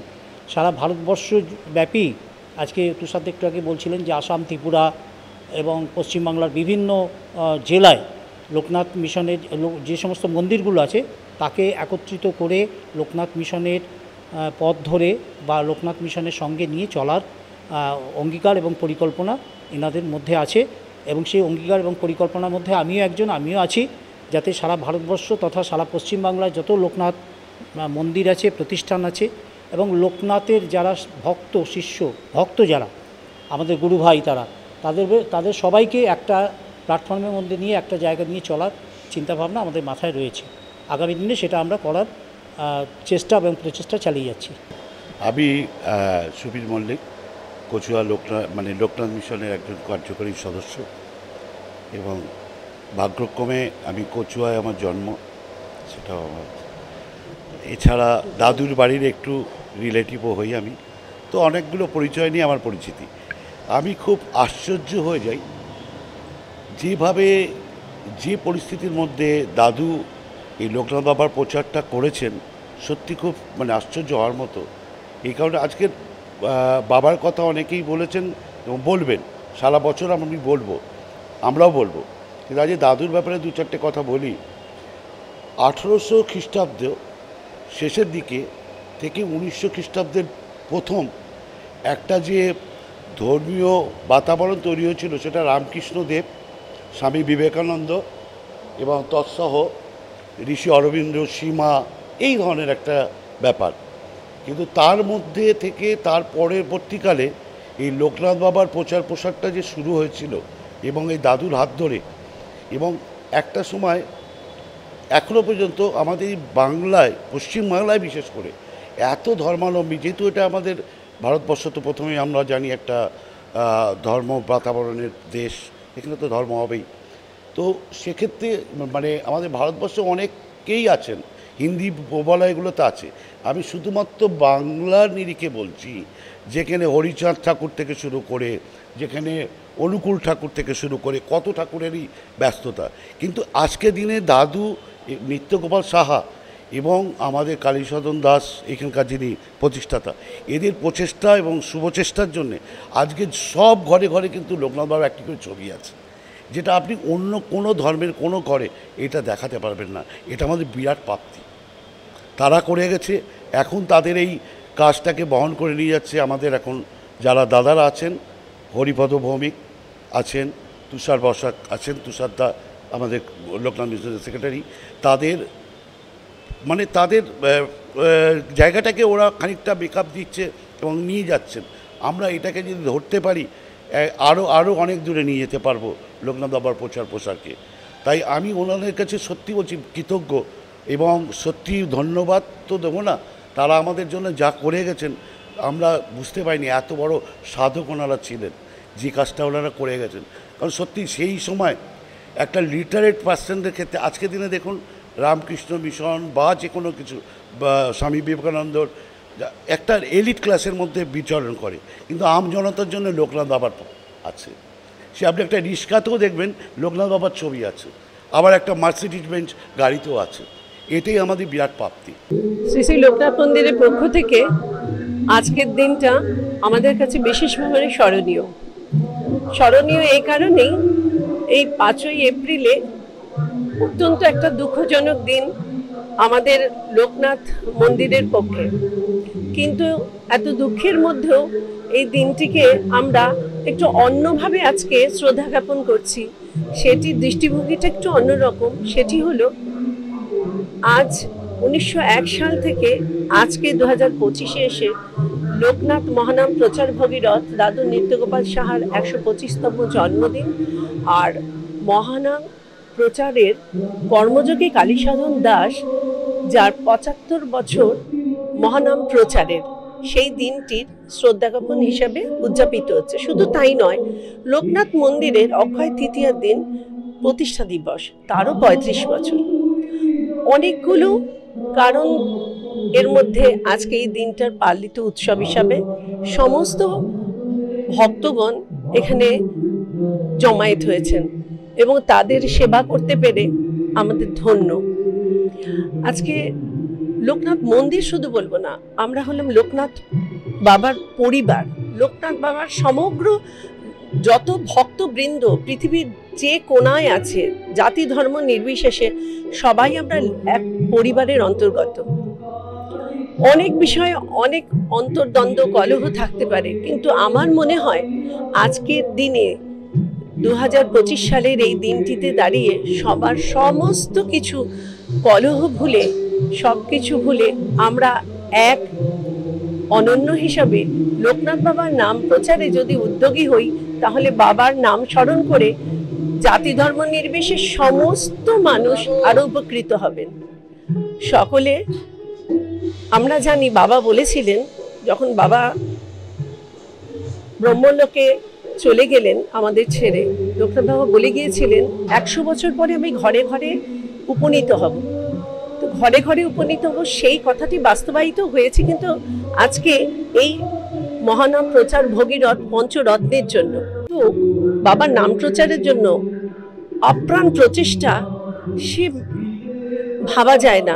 সারা ভারতবর্ষ ব্যাপী, আজকে তুষারদা একটু আগে বলছিলেন যে আসাম, ত্রিপুরা এবং পশ্চিমবাংলার বিভিন্ন জেলায় লোকনাথ মিশনের যে সমস্ত মন্দিরগুলো আছে তাকে একত্রিত করে লোকনাথ মিশনের পথ ধরে বা লোকনাথ মিশনের সঙ্গে নিয়ে চলার অঙ্গীকার এবং পরিকল্পনা এনাদের মধ্যে আছে। এবং সেই অঙ্গীকার এবং পরিকল্পনার মধ্যে আমিও আছি, যাতে সারা ভারতবর্ষ তথা সারা পশ্চিমবাংলায় যত লোকনাথ মন্দির আছে, প্রতিষ্ঠান আছে এবং লোকনাথের যারা ভক্ত শিষ্য ভক্ত যারা আমাদের গুরু ভাই তাদের সবাইকে একটা প্ল্যাটফর্মের মধ্যে নিয়ে একটা জায়গা নিয়ে চলার চিন্তাভাবনা আমাদের মাথায় রয়েছে। আগামী দিনে সেটা আমরা করার চেষ্টা এবং প্রচেষ্টা চালিয়ে যাচ্ছি। আমি সুবীর মল্লিক, কচুয়া লোকনাথ মিশনের একজন কার্যকরী সদস্য, এবং ভাগ্যক্রমে আমি কচুয়ায় আমার জন্ম, সেটাও আমার। এছাড়া দাদুর বাড়ির একটু রিলেটিভও হই আমি, তো অনেকগুলো পরিচয় নিয়ে আমার পরিচিতি। আমি খুব আশ্চর্য হয়ে যাই যেভাবে যে পরিস্থিতির মধ্যে দাদু এই লোকনাথ বাবার প্রচারটা করেছেন, সত্যি খুব আশ্চর্য হওয়ার মতো। এই কারণে আজকের বাবার কথা অনেকেই বলেছেন এবং বলবেন, সারা বছর আমি বলবো, আমরাও বলবো। কিন্তু আজ দাদুর ব্যাপারে 2-4টে কথা বলি। 1800 খ্রিস্টাব্দ শেষের দিকে থেকে 1900 খ্রিস্টাব্দের প্রথম একটা যে ধর্মীয় বাতাবরণ তৈরি হয়েছিল, সেটা রামকৃষ্ণ দেব, স্বামী বিবেকানন্দ এবং তৎসহ ঋষি অরবিন্দ, সীমা, এই ধরনের একটা ব্যাপার। কিন্তু তার মধ্যে থেকে তার পরবর্তীকালে এই লোকনাথ বাবার প্রচার প্রসারটা যে শুরু হয়েছিল এবং এই দাদুর হাত ধরে, এবং একটা সময় এখনও পর্যন্ত আমাদের এই বাংলায়, পশ্চিমবাংলায় বিশেষ করে এত ধর্মাবলম্বী, যেহেতু এটা আমাদের ভারতবর্ষ তো প্রথমেই আমরা জানি একটা ধর্ম বাতাবরণের দেশ, এখানে তো ধর্ম হবেই। তো সেক্ষেত্রে আমাদের ভারতবর্ষে অনেকেই আছেন, হিন্দি প্রবলা এগুলোতে আছে। আমি শুধুমাত্র বাংলার নিরিখে বলছি, যেখানে হরিচাঁদ ঠাকুর থেকে শুরু করে, যেখানে অনুকূল ঠাকুর থেকে শুরু করে কত ঠাকুরেরই ব্যস্ততা। কিন্তু আজকে দিনে দাদু, নিত্যগোপাল সাহা এবং আমাদের কালীসদন দাস, এখানকার যিনি প্রতিষ্ঠাতা, এদের প্রচেষ্টা এবং শুভচেষ্টার জন্যে আজকে সব ঘরে ঘরে কিন্তু লোকনাথ বাবার একটি করে ছবি আছে, যেটা আপনি অন্য কোনো ধর্মের কোনো ঘরে এটা দেখাতে পারবেন না। এটা আমাদের বিরাট প্রাপ্তি, তারা করে গেছে। এখন তাদের এই কাজটাকে বহন করে নিয়ে যাচ্ছে আমাদের এখন যারা দাদারা আছেন, হরিপদ ভৌমিক আছেন, তুষার বসাক আছেন, তুষারদা আমাদের লোকনাথ মিশনের সেক্রেটারি, তাদের তাদের জায়গাটাকে ওরা খানিকটা মেকআপ দিচ্ছে এবং নিয়ে যাচ্ছেন। আমরা এটাকে যদি ধরতে পারি, আরও অনেক দূরে নিয়ে যেতে পারবো লোকনাথ বাবার প্রচার প্রসারকে। তাই আমি ওনাদের কাছে সত্যি বলছি কৃতজ্ঞ, এবং সত্যি ধন্যবাদ তো দেবো না, তারা আমাদের জন্য যা করে গেছেন আমরা বুঝতে পারিনি এত বড় সাধক ওনারা ছিলেন, যে কাজটা ওনারা করে গেছেন। কারণ সত্যি সেই সময় একটা লিটারেট পার্সনদের ক্ষেত্রে, আজকের দিনে দেখুন রামকৃষ্ণ মিশন বা যে কোনো কিছু, বা স্বামী বিবেকানন্দর একটা এলিট ক্লাসের মধ্যে বিচরণ করে, কিন্তু আম জনতার জন্য লোকনাথ বাবার আছে। সে আপনি একটা রিক্সাতেও দেখবেন লোকনাথ বাবার ছবি আছে, আবার একটা মার্সিডিজ বেঞ্চ গাড়িতেও আছে। এটাই আমাদের বিরাট প্রাপ্তি। শ্রী শ্রী লোকনাথ মন্দিরের পক্ষ থেকে আজকের দিনটা আমাদের কাছে বিশেষভাবে স্মরণীয় এই কারণেই, এই 5ই এপ্রিলে অত্যন্ত একটা দুঃখজনক দিন আমাদের লোকনাথ মন্দিরের পক্ষে, কিন্তু এত দুঃখের মধ্যেও এই দিনটিকে আমরা একটু অন্যভাবে আজকে শ্রদ্ধা জ্ঞাপন করছি। সেটির দৃষ্টিভঙ্গিটা একটু অন্যরকম। সেটি হলো আজ 1901 সাল থেকে আজকে 2025-এ এসে লোকনাথ মহানাম প্রচার ভগীরথ দাদু নিত্যগোপাল সাহার 125তম জন্মদিন, আর মহানাম প্রচারের কর্মযোগী কালীসাধন দাস যার 75 বছর মহানাম প্রচারের, সেই দিনটির শ্রদ্ধা জ্ঞাপন হিসাবে উদযাপিত হচ্ছে। শুধু তাই নয়, লোকনাথ মন্দিরের অক্ষয় তৃতীয়ার দিন প্রতিষ্ঠা দিবস, তারও 35 বছর। অনেকগুলো কারণ এর মধ্যে আজকে এই দিনটার পালিত উৎসব হিসাবে সমস্ত ভক্তগণ এখানে জমায়েত হয়েছেন এবং তাদের সেবা করতে পেরে আমাদের ধন্য। আজকে লোকনাথ মন্দির শুধু বলবো না, আমরা হলাম লোকনাথ বাবার পরিবার। লোকনাথ বাবার সমগ্র যত ভক্তবৃন্দ পৃথিবীর যে কোনায় আছে, জাতি ধর্ম নির্বিশেষে সবাই আমরা এক পরিবারের অন্তর্গত। অনেক বিষয়ে অনেক অন্তর্দ্বন্দ্ব কলহ থাকতে পারে, কিন্তু আমার মনে হয় আজকের দিনে 2025 সালের এই দিনটিতে দাঁড়িয়ে সবার সমস্ত কিছু কলহ ভুলে, সব কিছু ভুলে আমরা এক অনন্য হিসাবে লোকনাথ বাবার নাম প্রচারে যদি উদ্যোগী হই, তাহলে বাবার নাম স্মরণ করে জাতি ধর্ম নির্বিশেষে সমস্ত মানুষ আরো উপকৃত হবেন। সকলে আমরা জানি, বাবা বলেছিলেন যখন বাবা ব্রহ্মলোকে চলে গেলেন আমাদের ছেড়ে, লোকনাথ বাবা বলে গিয়েছিলেন 100 বছর পরে আমি ঘরে ঘরে উপনীত হব। তো ঘরে ঘরে উপনীত হব, সেই কথাটি বাস্তবায়িত হয়েছে। কিন্তু আজকে এই মহানাম প্রচার ভগীরথ পঞ্চরত্নের জন্য, তো বাবার নাম প্রচারের জন্য আপ্রাণ প্রচেষ্টা, সে ভাবা যায় না।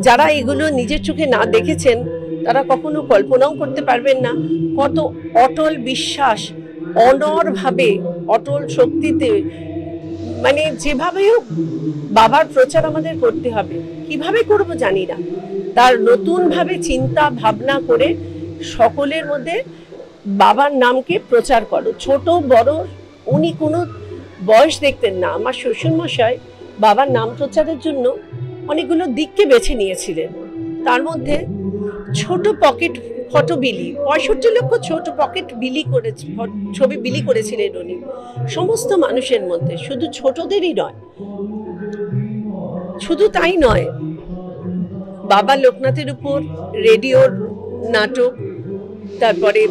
যারা এগুলো নিজের চোখে না দেখেছেন তারা কখনো কল্পনাও করতে পারবেন না কত অটল বিশ্বাস, অনড়ভাবে অটল শক্তিতে, মানে যেভাবেও বাবার প্রচার আমাদের করতে হবে। কিভাবে করব জানি না, তার নতুনভাবে চিন্তা ভাবনা করে সকলের মধ্যে বাবার নামকে প্রচার করো। ছোট বড় উনি কোনো বয়স দেখতেন না। আমার শ্বশুরমশাই বাবার নাম প্রচারের জন্য অনেকগুলো দিককে বেছে নিয়েছিলেন। তার মধ্যে ছোট পকেট ফটো বিলি, 65 লক্ষ ছোট পকেট বিলি করে ছবি বিলি করেছিলেন উনি সমস্ত মানুষের মধ্যে, শুধু ছোটদেরই নয়। শুধু তাই নয়, বাবা লোকনাথের উপর রেডিওর নাটক, তারপরে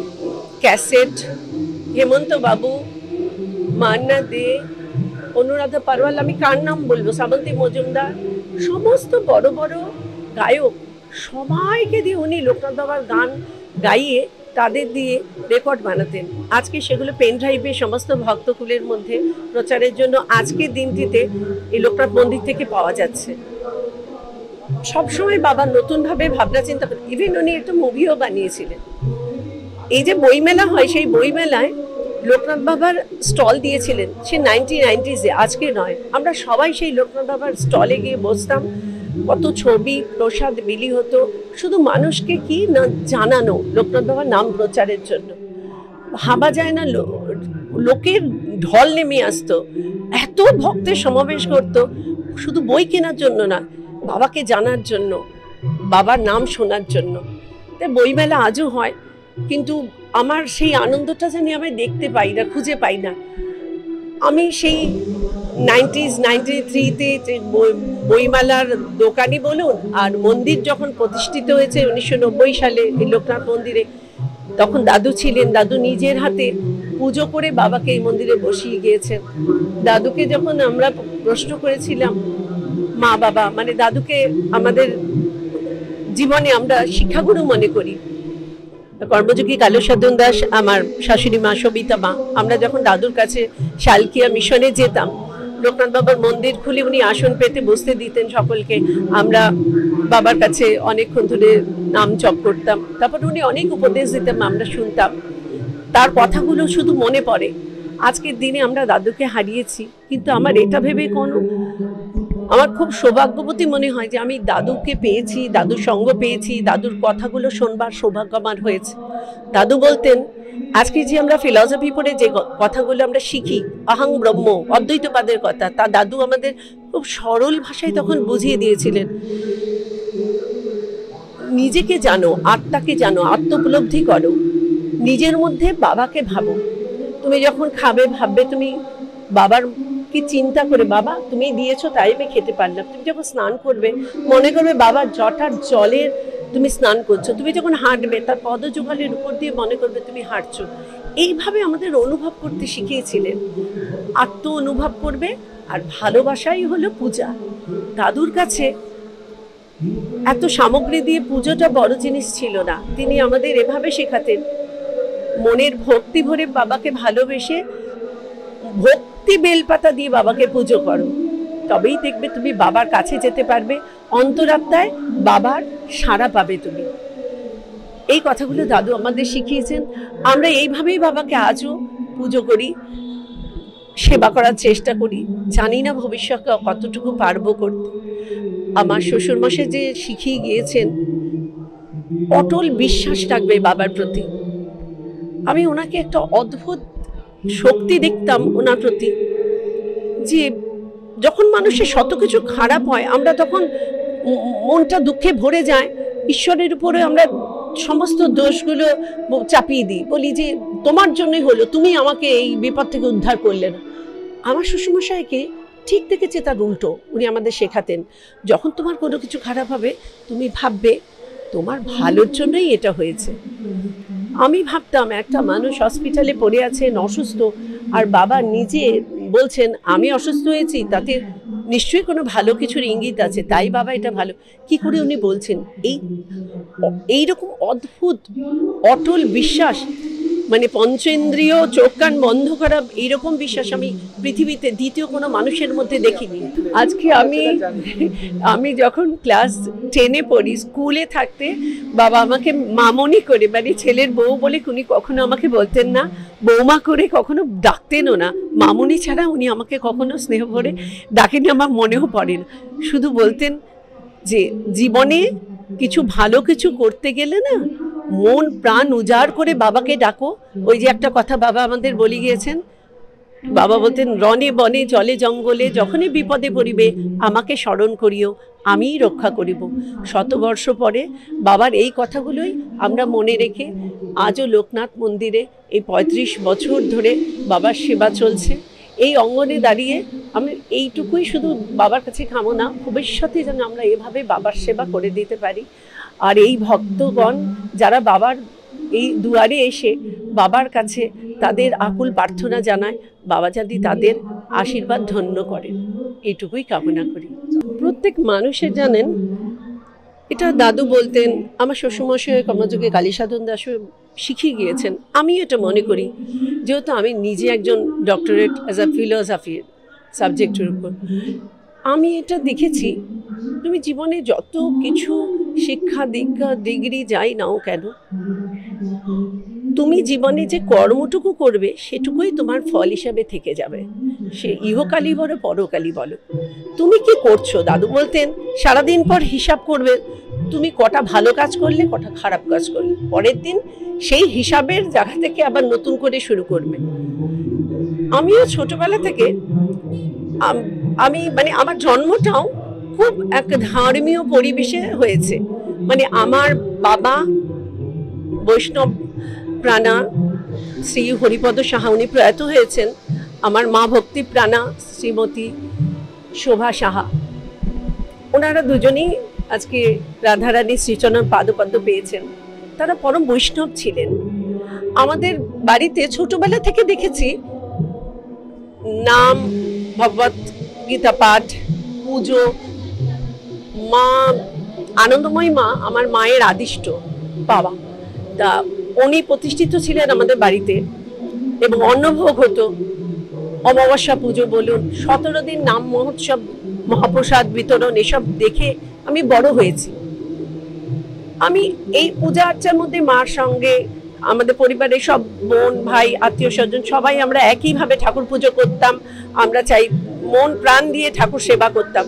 ক্যাসেট, হেমন্ত বাবু, মান্না দে, অনুরাধা পারওয়াল, আমি কার নাম বলবো, শ্রাবন্তী মজুমদার, সমস্ত বড় বড় গায়ক সবাইকে দিয়ে উনি লোকনাথ বাবার গান গাইয়ে তাদের দিয়ে রেকর্ড বানাতেন। আজকে সেগুলো পেন ড্রাইভে সমস্ত ভক্তকুলের মধ্যে প্রচারের জন্য আজকের দিনটিতে এই লোকনাথ মন্দির থেকে পাওয়া যাচ্ছে। সবসময় বাবা নতুনভাবে ভাবনা চিন্তা করেন। ইভেন উনি একটা মুভিও বানিয়েছিলেন। এই যে বইমেলা হয়, সেই বইমেলায় লোকনাথ বাবার স্টল দিয়েছিলেন, সে 1990s-এ, আজকে নয়। আমরা সবাই সেই লোকনাথ বাবার স্টলে গিয়ে বসতাম, কত ছবি প্রসাদ বিলি হতো, শুধু মানুষকে কি না জানানো লোকনাথ বাবার নাম প্রচারের জন্য। ভাবা যায় না, লোকের ঢল নেমে আসতো, এত ভক্তের সমাবেশ করতো, শুধু বই কেনার জন্য না, বাবাকে জানার জন্য, বাবার নাম শোনার জন্য। তাই বইমেলা আজও হয়, কিন্তু আমার সেই আনন্দটা জানি আমি দেখতে পাই না, খুঁজে পাই না। আমি সেই 93-তে বইমেলার দোকানি বলুন, আর মন্দির যখন প্রতিষ্ঠিত হয়েছে 1990 সালে এই লোকনাথ মন্দিরে, তখন দাদু ছিলেন। দাদু নিজের হাতে পুজো করে বাবাকে এই মন্দিরে বসিয়ে গিয়েছেন। দাদুকে যখন আমরা প্রশ্ন করেছিলাম, মা বাবা মানে দাদুকে আমাদের জীবনে আমরা শিক্ষাগুরু মনে করি। কর্মযোগী কালীসাধন দাস, আমার শাশুড়ি মা সবিতা মা, আমরা যখন দাদুর কাছে শালকিয়া মিশনে যেতাম, লোকনাথ বাবার মন্দির খুলে উনি আসন পেতে বসতে দিতেন সকলকে। আমরা বাবার কাছে অনেকক্ষণ ধরে নাম জপ করতাম, তারপর উনি অনেক উপদেশ দিতেন, আমরা শুনতাম, তার কথাগুলো শুধু মনে পড়ে। আজকের দিনে আমরা দাদুকে হারিয়েছি, কিন্তু আমার এটা ভেবে আমার খুব সৌভাগ্যবতী মনে হয় যে আমি দাদুকে পেয়েছি, দাদুর সঙ্গ পেয়েছি, দাদুর কথাগুলো শোনবার সৌভাগ্য আমার হয়েছে। দাদু বলতেন, আজকে যে আমরা ফিলসফি পড়ে যে কথাগুলো আমরা শিখি, অহং ব্রহ্ম, অদ্বৈতবাদের কথা, তা দাদু আমাদের খুব সরল ভাষায় তখন বুঝিয়ে দিয়েছিলেন। নিজেকে জানো, আত্মাকে জানো, আত্মোপলব্ধি করো, নিজের মধ্যে বাবাকে ভাবো। তুমি যখন খাবে ভাববে তুমি বাবার কি চিন্তা করে, বাবা তুমি দিয়েছো তাই আমি খেতে পারলাম। তুমি যখন স্নান করবে মনে করবে বাবার জটার জলের তুমি স্নান করছো। তুমি যখন হাঁটবে তার পদযুগলের উপর দিয়ে মনে করবে তুমি হাঁটছো। এইভাবে আমাদের অনুভব করতে শিখিয়েছিলেন। আত্ম অনুভব করবে, আর ভালোবাসাই হলো পূজা। দাদুর কাছে এত সামগ্রী দিয়ে পুজোটা বড় জিনিস ছিল না, তিনি আমাদের এভাবে শেখাতেন, মনের ভক্তি ভরে বাবাকে ভালোবেসে ভক্তি বেলপাতা দিয়ে বাবাকে পুজো করো, তবেই দেখবে তুমি বাবার কাছে যেতে পারবে, অন্তরাত্মায় বাবার সাড়া পাবে তুমি। এই কথাগুলো দাদু আমাদের শিখিয়েছেন। আমরা এইভাবেই বাবাকে আজও পুজো করি, সেবা করার চেষ্টা করি। জানি না ভবিষ্যতে কতটুকু পারবো করতে। আমার শ্বশুরমশাই যে শিখিয়ে গিয়েছেন, অটল বিশ্বাস রাখবে বাবার প্রতি। আমি ওনাকে একটা অদ্ভুত শক্তি দেখতাম ওনার প্রতি, যে যখন মানুষের শত কিছু খারাপ হয় আমরা তখন মনটা দুঃখে ভরে যায়, ঈশ্বরের উপরে আমরা সমস্ত দোষগুলো চাপিয়ে দিই, বলি যে তোমার জন্যই হলো, তুমি আমাকে এই বিপদ থেকে উদ্ধার করলে না। আমার শ্বশুরমশাইকে ঠিক দেখেছে তার উল্টো। উনি আমাদের শেখাতেন, যখন তোমার কোনো কিছু খারাপ হবে তুমি ভাববে তোমার ভালোর জন্যই এটা হয়েছে। আমি ভাবতাম একটা মানুষ হসপিটালে পড়ে আছেন অসুস্থ, আর বাবা নিজে বলছেন আমি অসুস্থ হয়েছি, তাতে নিশ্চয়ই কোনো ভালো কিছুর ইঙ্গিত আছে, তাই বাবা এটা ভালো। কি করে উনি বলছেন? এইরকম অদ্ভুত অটল বিশ্বাস, মানে পঞ্চেন্দ্রিয় চোখ কান বন্ধ করা, এইরকম বিশ্বাস আমি পৃথিবীতে দ্বিতীয় কোনো মানুষের মধ্যে দেখিনি। আজকে আমি যখন ক্লাস 10-এ পড়ি, স্কুলে থাকতে বাবা আমাকে মামনি করে, মানে ছেলের বউ বলে উনি কখনো আমাকে বলতেন না, বৌমা করে কখনো ডাকতেনও না, মামনি ছাড়া উনি আমাকে কখনো স্নেহ করে ডাকেনি, আমার মনেও পড়ে না। শুধু বলতেন যে জীবনে কিছু ভালো কিছু করতে গেলে না মন প্রাণ উজাড় করে বাবাকে ডাকো। ওই যে একটা কথা বাবা আমাদের বলে গিয়েছেন, বাবা বলতেন রণে বনে জলে জঙ্গলে যখনই বিপদে পড়িবে আমাকে স্মরণ করিও, আমিই রক্ষা করিব। শতবর্ষ পরে বাবার এই কথাগুলোই আমরা মনে রেখে আজও লোকনাথ মন্দিরে এই 35 বছর ধরে বাবার সেবা চলছে। এই অঙ্গনে দাঁড়িয়ে আমি এইটুকুই শুধু বাবার কাছে কামনা, ভবিষ্যতে যেন আমরা এভাবে বাবার সেবা করে দিতে পারি। আর এই ভক্তগণ যারা বাবার এই দুয়ারে এসে বাবার কাছে তাদের আকুল প্রার্থনা জানায়, বাবা যদি তাদের আশীর্বাদ ধন্য করেন, এইটুকুই কামনা করি। প্রত্যেক মানুষের জানেন, এটা দাদু বলতেন, আমার শ্বশুরমশাই কর্মযোগে কালীসাধন দাসও শিখিয়ে গিয়েছেন। আমি এটা মনে করি, যেহেতু আমি নিজে একজন ডক্টরেট অ্যাজ আ ফিলসফির সাবজেক্টের উপর, আমি এটা দেখেছি, তুমি জীবনে যত কিছু শিক্ষা দীক্ষা ডিগ্রি যাই নাও কেন, তুমি জীবনে যে কর্মটুকু করবে সেটুকুই তোমার ফল হিসাবে থেকে যাবে। সে ইহকালী বলো পরকালী বলো, তুমি কি করছো। দাদু বলতেন সারাদিন পর হিসাব করবে, তুমি কটা ভালো কাজ করলে কটা খারাপ কাজ করলে, পরের দিন সেই হিসাবের জায়গা থেকে আবার নতুন করে শুরু করবে। আমিও ছোটবেলা থেকে আমি মানে আমার জন্মটাও খুব এক ধর্মীয় পরিবেশে হয়েছে। মানে আমার বাবা বৈষ্ণব প্রাণা শ্রী হরিপদ সাহা, উনি প্রয়াত হয়েছেন। আমার মা ভক্তি প্রাণা শ্রীমতী শোভা সাহা, ওনারা দুজনেই আজকে রাধারানী শ্রীচরণ পাদপদ্ম পেয়েছেন। তারা পরম বৈষ্ণব ছিলেন। আমাদের বাড়িতে ছোটবেলা থেকে দেখেছি নাম, ভগবত গীতা পাঠ, পুজো। মা আনন্দময়ী মা আমার মায়ের আদিষ্ট বাবা, তা উনি প্রতিষ্ঠিত ছিলেন আমাদের বাড়িতে এবং অন্নভোগ হতো। অমাবস্যা পুজো বলুন, 17 দিন নাম মহোৎসব, মহাপ্রসাদ বিতরণ, এসব দেখে আমি বড় হয়েছি। আমি এই পূজা আর্চার মধ্যে মার সঙ্গে আমাদের পরিবারের সব বোন ভাই আত্মীয় স্বজন সবাই আমরা একইভাবে ঠাকুর পুজো করতাম। আমরা চাই মন প্রাণ দিয়ে ঠাকুর সেবা করতাম।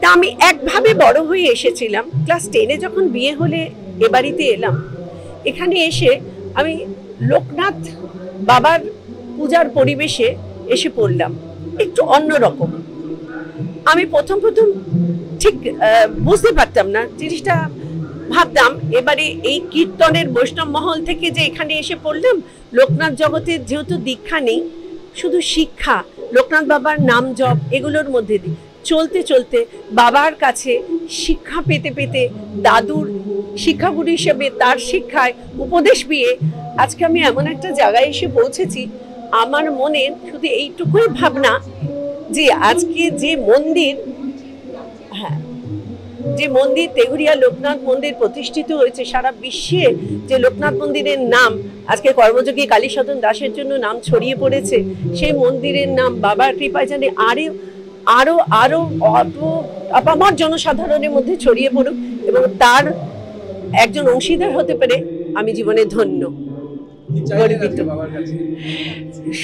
তা আমি একভাবে বড় হয়ে এসেছিলাম। ক্লাস 10-এ যখন বিয়ে হলে এ বাড়িতে এলাম, এখানে এসে আমি লোকনাথ বাবার পূজার পরিবেশে এসে পড়লাম, একটু অন্যরকম। আমি প্রথম ঠিক বুঝতে পারতাম না জিনিসটা, ভাবতাম এবারে এই কীর্তনের বৈষ্ণব মহল থেকে যে এখানে এসে পড়লাম, লোকনাথ জগতের যেহেতু দীক্ষা নেই, শুধু শিক্ষা, লোকনাথ বাবার নাম জপ এগুলোর মধ্যে দিয়ে চলতে চলতে বাবার কাছে শিক্ষা পেতে পেতে, দাদুর শিক্ষাগুরু হিসেবে তার শিক্ষায় উপদেশ পেয়ে আজকে আমি এমন একটা জায়গায় এসে পৌঁছেছি। আমার মনে শুধু এইটুকুই ভাবনা যে আজকে যে মন্দির, যে মন্দির তেঘরিয়া লোকনাথ মন্দির প্রতিষ্ঠিত হয়েছে সারা বিশ্বে, যে লোকনাথ মন্দিরের নাম আজকে কর্মযোগী কালীসদন দাসের জন্য নাম ছড়িয়ে পড়েছে, সেই মন্দিরের নাম বাবার কৃপায় জানে আরো আরো আপামর জনসাধারণের মধ্যে ছড়িয়ে পড়ুক, এবং তার একজন অংশীদার হতে পেরে আমি জীবনে ধন্য, গর্বিত।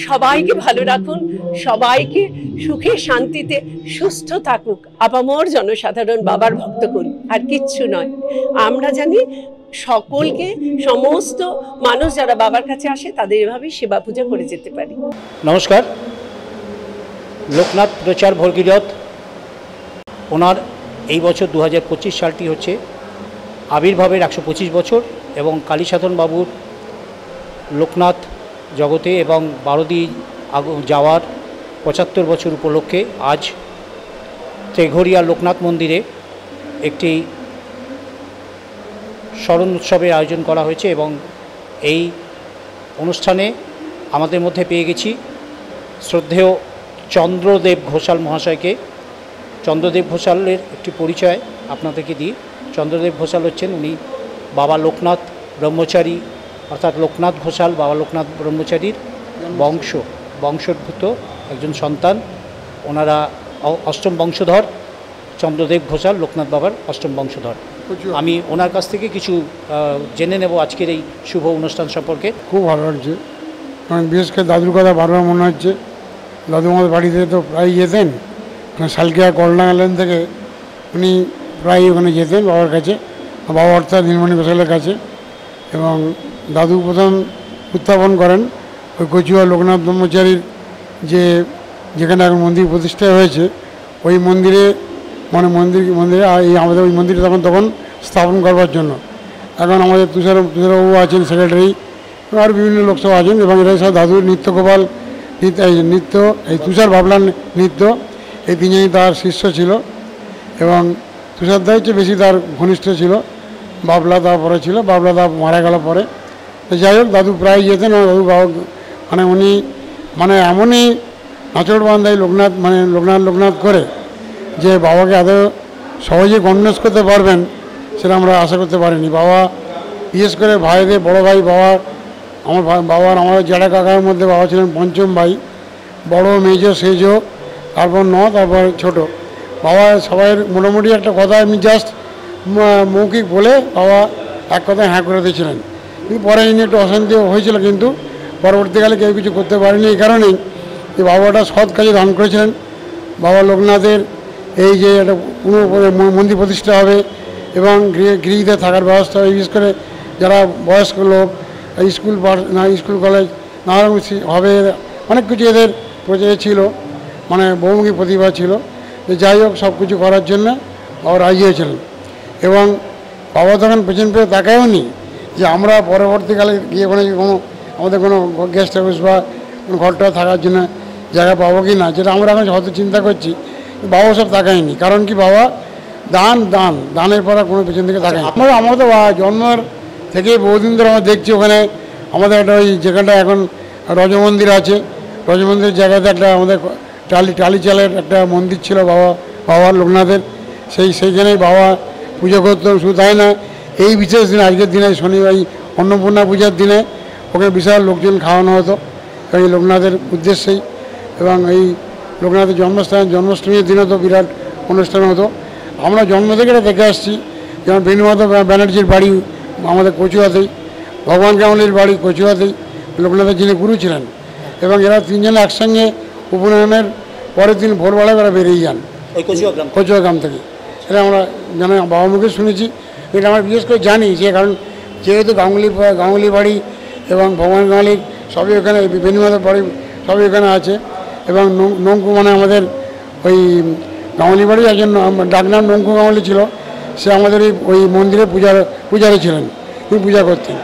সবাইকে ভালো রাখুন, সবাইকে সুখে শান্তিতে সুস্থ থাকুক আপামর জনসাধারণ বাবার ভক্ত করুন, আর কিচ্ছু নয়। আমরা জানি সকলকে, সমস্ত মানুষ যারা বাবার কাছে আসে তাদের এভাবেই সেবা পূজা করে যেতে পারি। নমস্কার। লোকনাথ প্রচার ভগীরথ ওনার এই বছর 2025 সালটি হচ্ছে আবির্ভাবের 125 বছর, এবং কালীসাধন বাবুর লোকনাথ জগতে এবং বারোদি যাওয়ার 75 বছর উপলক্ষে আজ তেঘরিয়া লোকনাথ মন্দিরে একটি স্মরণ উৎসবের আয়োজন করা হয়েছে, এবং এই অনুষ্ঠানে আমাদের মধ্যে পেয়ে গেছি শ্রদ্ধেয় চন্দ্রদেব ঘোষাল মহাশয়কে। চন্দ্রদেব ঘোষালের একটি পরিচয় আপনাদেরকে দিই। চন্দ্রদেব ঘোষাল হচ্ছেন, উনি বাবা লোকনাথ ব্রহ্মচারী, অর্থাৎ লোকনাথ ঘোষাল বাবা লোকনাথ ব্রহ্মচারীর বংশোদ্ভূত একজন সন্তান। ওনারা অষ্টম বংশধর, চন্দ্রদেব ঘোষাল লোকনাথ বাবার অষ্টম বংশধর। আমি ওনার কাছ থেকে কিছু জেনে নেব আজকের এই শুভ অনুষ্ঠান সম্পর্কে। খুব ভালো লাগছে, কারণ বিশেষ করে দাদুর কথা বারবার মনে হচ্ছে। দাদু আমাদের বাড়িতে তো প্রায় যেতেন, শালকিয়া কলডাঙ্গা লেন থেকে উনি প্রায় ওখানে যেতেন বাবার কাছে, বাবা অর্থাৎ নীলমণি ঘোষালের কাছে। এবং দাদু প্রথম উত্থাপন করেন ওই কচুয়া লোকনাথ ব্রহ্মচারীর যেখানে এখন মন্দির প্রতিষ্ঠা হয়েছে, ওই মন্দিরে মন্দিরে এই আমাদের ওই মন্দিরে তখন স্থাপন করবার জন্য। এখন আমাদের তুষারবাবু আছেন সেক্রেটারি, আর বিভিন্ন লোক সব আছেন, এবং এরা সব দাদুর নৃত্যগোপাল নৃত্য, এই তুষার বাবলার নৃত্য, এই তিনজনই তার শিষ্য ছিল। এবং তুষারদা হচ্ছে বেশি তার ঘনিষ্ঠ ছিল, বাবলা তারপরে ছিল, বাবলা দা মারা গেল পরে। যাই হোক, দাদু প্রায় যেতেন। দাদু বাবা উনি এমনই নাচড় বান্ধাই লোকনাথ করে যে বাবাকে এত সহজে কনভিন্স করতে পারবেন সেটা আমরা আশা করতে পারিনি। বাবা বিশেষ করে ভাইদের বড় ভাই, আমার জেঠা কাকার মধ্যে বাবা ছিলেন পঞ্চম ভাই, বড় মেজো সেজো, তারপর তারপর ছোট। বাবা সবাইয়ের মোটামুটি একটা কথা এমনি জাস্ট মৌখিক বলে বাবা এক কথায় হ্যাঁ করে দিয়েছিলেন। কিন্তু পরে এই নিয়ে একটু অশান্তি হয়েছিল, কিন্তু পরবর্তীকালে কেউ কিছু করতে পারেনি। এই কারণেই যে বাবাটা সৎ কাজে দান করেছিলেন। বাবা লোকনাথের এই যে একটা মন্দির প্রতিষ্ঠা হবে এবং গৃহীতে থাকার ব্যবস্থা হবে, বিশেষ করে যারা বয়স্ক লোক, স্কুল কলেজ নানা রকম হবে, অনেক কিছু এদের প্রচেষ্টা ছিল, বহুমুখী প্রতিভা ছিল। যাই হোক, সব কিছু করার জন্য বাবা রাজি হয়েছিলেন। এবং বাবা তখন পেছন পেয়ে তাকায়ও নি যে আমরা পরবর্তীকালে গিয়ে আমাদের কোনো গেস্ট হাউস বা কোনো ঘরটা থাকার জন্য জায়গা পাবো কি না, যেটা আমরা এখন হয়তো চিন্তা করছি। বাবা সব তাকায়নি, কারণ কি বাবা দানের পর কোনো পেছন থেকে তাকায়। আমরা তো জন্মের থেকে বহুদিন ধরে আমরা দেখছি ওখানে আমাদের একটা ওই যেখানটা এখন রজমন্দির আছে, রজমন্দিরের জায়গাতে একটা আমাদের টালি চালের একটা মন্দির ছিল বাবার লোকনাথের, সেইখানেই বাবা পুজো করতেন। শুধু তাই না, এই বিশেষ দিনে, আজকের দিনে শনিবার অন্নপূর্ণা পূজার দিনে ওখানে বিশাল লোকজন খাওয়ানো হতো এই লোকনাথের উদ্দেশ্যেই। এবং এই লোকনাথের জন্মাষ্টমীর দিনে তো বিরাট অনুষ্ঠান হতো। আমরা জন্ম থেকে এটা দেখে আসছি, যেমন বেণুমাধব ব্যানার্জির বাড়ি আমাদের কচুয়াতেই, ভগবান গাঙ্গুলির বাড়ি কচুয়াতেই, লোকনাথের যিনি গুরু ছিলেন, এবং এরা তিনজনে একসঙ্গে উপনয়নের পরের দিন ভোরবেলায় এরা বেরিয়ে যান কচুয়া গ্রাম থেকে। এটা আমরা জানি, বাবা মুখে শুনেছি, এটা আমরা বিশেষ করে জানি যে কারণ যেহেতু গাঙ্গুলি বাড়ি এবং ভগবান গাঙ্গুলি সবই ওখানে, বেণুমাধব বাড়ি সবই ওখানে আছে, এবং নঙ্কু মানে আমাদের ওই গাঙ্গুলি বাড়ি একজন ডাকনাম নঙ্কু গাঙ্গুলি ছিল, সে আমাদের ওই মন্দিরে পূজারী ছিলেন, তিনি পূজা করতেন।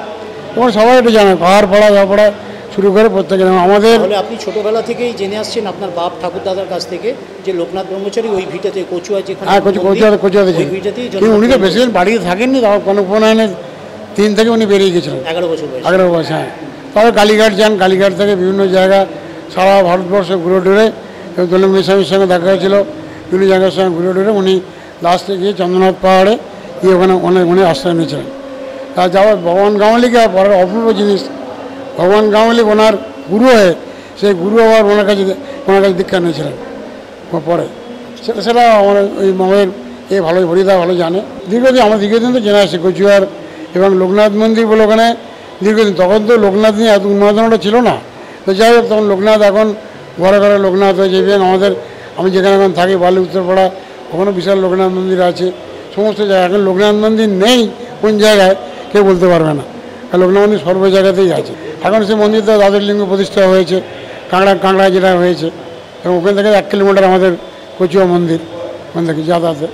এবং সবাই এটা জানে, পাহাড় পাড়া যাওয়া শুরু করে প্রত্যেকে আমাদের। আপনি ছোটবেলা থেকেই জেনে আসছেন আপনার বাপ ঠাকুর দাদার কাছ থেকে যে লোকনাথ ব্রহ্মচারী ওই ভিটাতে কচুয়া, যেখানে কচুয়াতে ছিলেন। উনি তো বেশি দিন বাড়িতে থাকেননি, কোনো উপনয়নের 3 থেকে উনি বেরিয়ে গেছিলেন, 11 বছর। হ্যাঁ, তবে কালীঘাট যান, কালীঘাট থেকে বিভিন্ন জায়গা সারা ভারতবর্ষে ঘুরে টুরে, এবং দোলঙ্গী স্বামীর সঙ্গে দেখা হয়েছিল, বিভিন্ন জায়গার সঙ্গে ঘুরে টুরে উনি লাস্টে গিয়ে চন্দ্রনাথ পাহাড়ে গিয়ে ওখানে উনি আশ্রয় নিয়েছিলেন। তার যাওয়ার ভগবান গাঙ্গুলিকে পরের অপূর্ব জিনিস, ভগবান গাঙ্গুলি ওনার গুরু হয়ে সেই গুরু আবার ওনার কাছে দীক্ষা নিয়েছিলেন পরে। সেটা আমাদের ভালো হরিদা ভালো জানে। দীর্ঘদিন তো জেনে আসছে কচুয়ার এবং লোকনাথ মন্দির বলে ওখানে দীর্ঘদিন। তখন তো লোকনাথ নিয়ে এত উন্মাদনাটা ছিল না, তো যাই হোক তখন লোকনাথ, এখন ঘরে ঘরে লোকনাথ হয়েছে। এবং আমি যেখানে এখন থাকি বালি উত্তরপাড়া, ওখানে বিশাল লোকনাথ মন্দির আছে, সমস্ত জায়গায়। এখন লোকনাথ মন্দির নেই কোন জায়গায় কেউ বলতে পারবে না, লোকনাথ মন্দির সর্ব জায়গাতেই আছে। এখন সেই মন্দিরটা দ্বাদশ লিঙ্গ প্রতিষ্ঠা হয়েছে, কাঁকড়া যেটা হয়েছে, এবং ওখান থেকে 1 কিলোমিটার আমাদের কচুয়া মন্দির, ওখান থেকে যাতায়াতে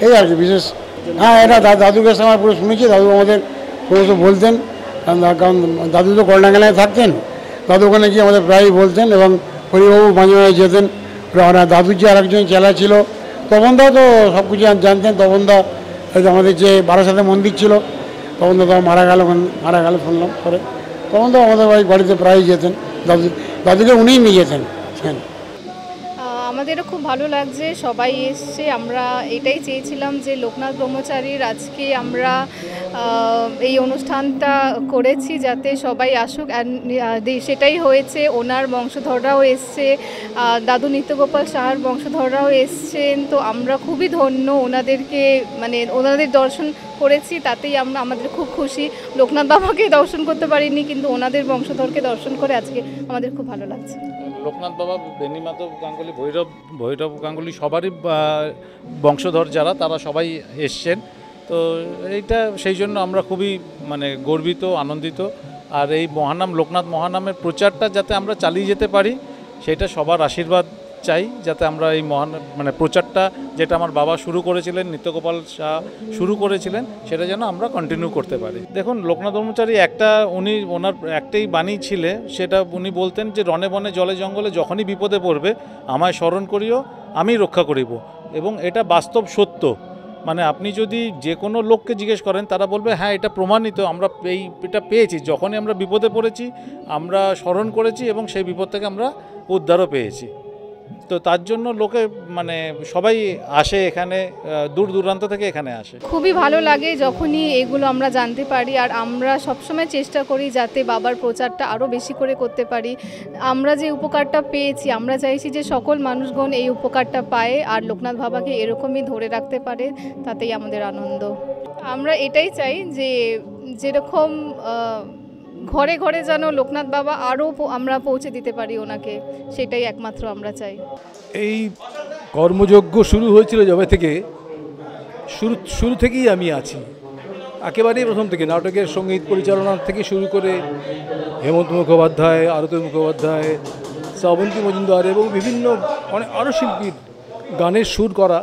এই আর কি বিশেষ। হ্যাঁ, এটা দাদুর কাছে আমার পুরো শুনেছি, দাদু আমাদের সমস্ত বলতেন, কারণ দাদু তো কলডাঙ্গালায় থাকতেন, দাদু ওখানে গিয়ে আমাদের প্রায়ই বলতেন, এবং হরিবাবু মাঝে মাঝে যেতেন। দাদুর যে আরেকজন চেলা ছিল তপনদাও তো সব কিছু জানতেন। তপনদা আমাদের যে বারাসাতে মন্দির ছিল, তপনদা তো মারা গেল শুনলাম পরে। তপনদাও আমাদের বাড়িতে প্রায়ই যেতেন, দাদুকে উনিই নিয়ে যেতেন। হ্যাঁ, আমাদেরও খুব ভালো লাগছে, সবাই এসছে। আমরা এটাই চেয়েছিলাম যে লোকনাথ ব্রহ্মচারীর আজকে আমরা এই অনুষ্ঠানটা করেছি যাতে সবাই আসুক, সেটাই হয়েছে। ওনার বংশধররাও এসছে, দাদু নিত্যগোপাল সাহার বংশধররাও এসছেন। তো আমরা খুবই ধন্য ওনাদেরকে, মানে ওনাদের দর্শন করেছি, তাতেই আমাদের খুব খুশি। লোকনাথ বাবাকে দর্শন করতে পারিনি, কিন্তু ওনাদের বংশধরকে দর্শন করে আজকে আমাদের খুব ভালো লাগছে। লোকনাথ বাবা, বেণীমাধব গাঙ্গুলি, ভৈরব গাঙ্গুলি সবারই বংশধর যারা, তারা সবাই এসছেন। তো এইটা সেই জন্য আমরা খুবই গর্বিত, আনন্দিত। আর এই মহানাম, লোকনাথ মহানামের প্রচারটা যাতে আমরা চালিয়ে যেতে পারি, সেটা সবার আশীর্বাদ চাই, যাতে আমরা এই প্রচারটা যেটা আমার বাবা শুরু করেছিলেন, নিত্যগোপাল শাহ শুরু করেছিলেন, সেটা যেন আমরা কন্টিনিউ করতে পারি। দেখুন, লোকনাথ ব্রহ্মচারী ওনার একটাই বাণী ছিল, সেটা উনি বলতেন যে রণে বনে জলে জঙ্গলে যখনই বিপদে পড়বে আমায় স্মরণ করিও, আমি রক্ষা করিব। এবং এটা বাস্তব সত্য। আপনি যদি যে কোনো লোককে জিজ্ঞেস করেন, তারা বলবে হ্যাঁ এটা প্রমাণিত, আমরা এটা পেয়েছি, যখনই আমরা বিপদে পড়েছি আমরা স্মরণ করেছি এবং সেই বিপদ থেকে আমরা উদ্ধারও পেয়েছি। তো তার জন্য লোকে সবাই আসে এখানে, দূর দূরান্ত থেকে এখানে আসে। খুবই ভালো লাগে যখনই এগুলো আমরা জানতে পারি, আর আমরা সবসময় চেষ্টা করি যাতে বাবার প্রচারটা আরও বেশি করে করতে পারি। আমরা যে উপকারটা পেয়েছি, আমরা চাইছি যে সকল মানুষগণ এই উপকারটা পায় আর লোকনাথ বাবাকে এরকমই ধরে রাখতে পারে, তাতেই আমাদের আনন্দ। আমরা এটাই চাই যে যেরকম ঘরে ঘরে যেন লোকনাথ বাবা আরও আমরা পৌঁছে দিতে পারি ওনাকে, সেটাই একমাত্র আমরা চাই। এই কর্মযজ্ঞ শুরু হয়েছিল যবে থেকে, শুরু থেকেই আমি আছি, একেবারেই প্রথম থেকে। নাটকের সঙ্গীত পরিচালনা থেকে শুরু করে হেমন্ত মুখোপাধ্যায়, আরতি মুখোপাধ্যায়, শ্রাবন্তী মজুমদার এবং বিভিন্ন আরও শিল্পীর গানের সুর করা,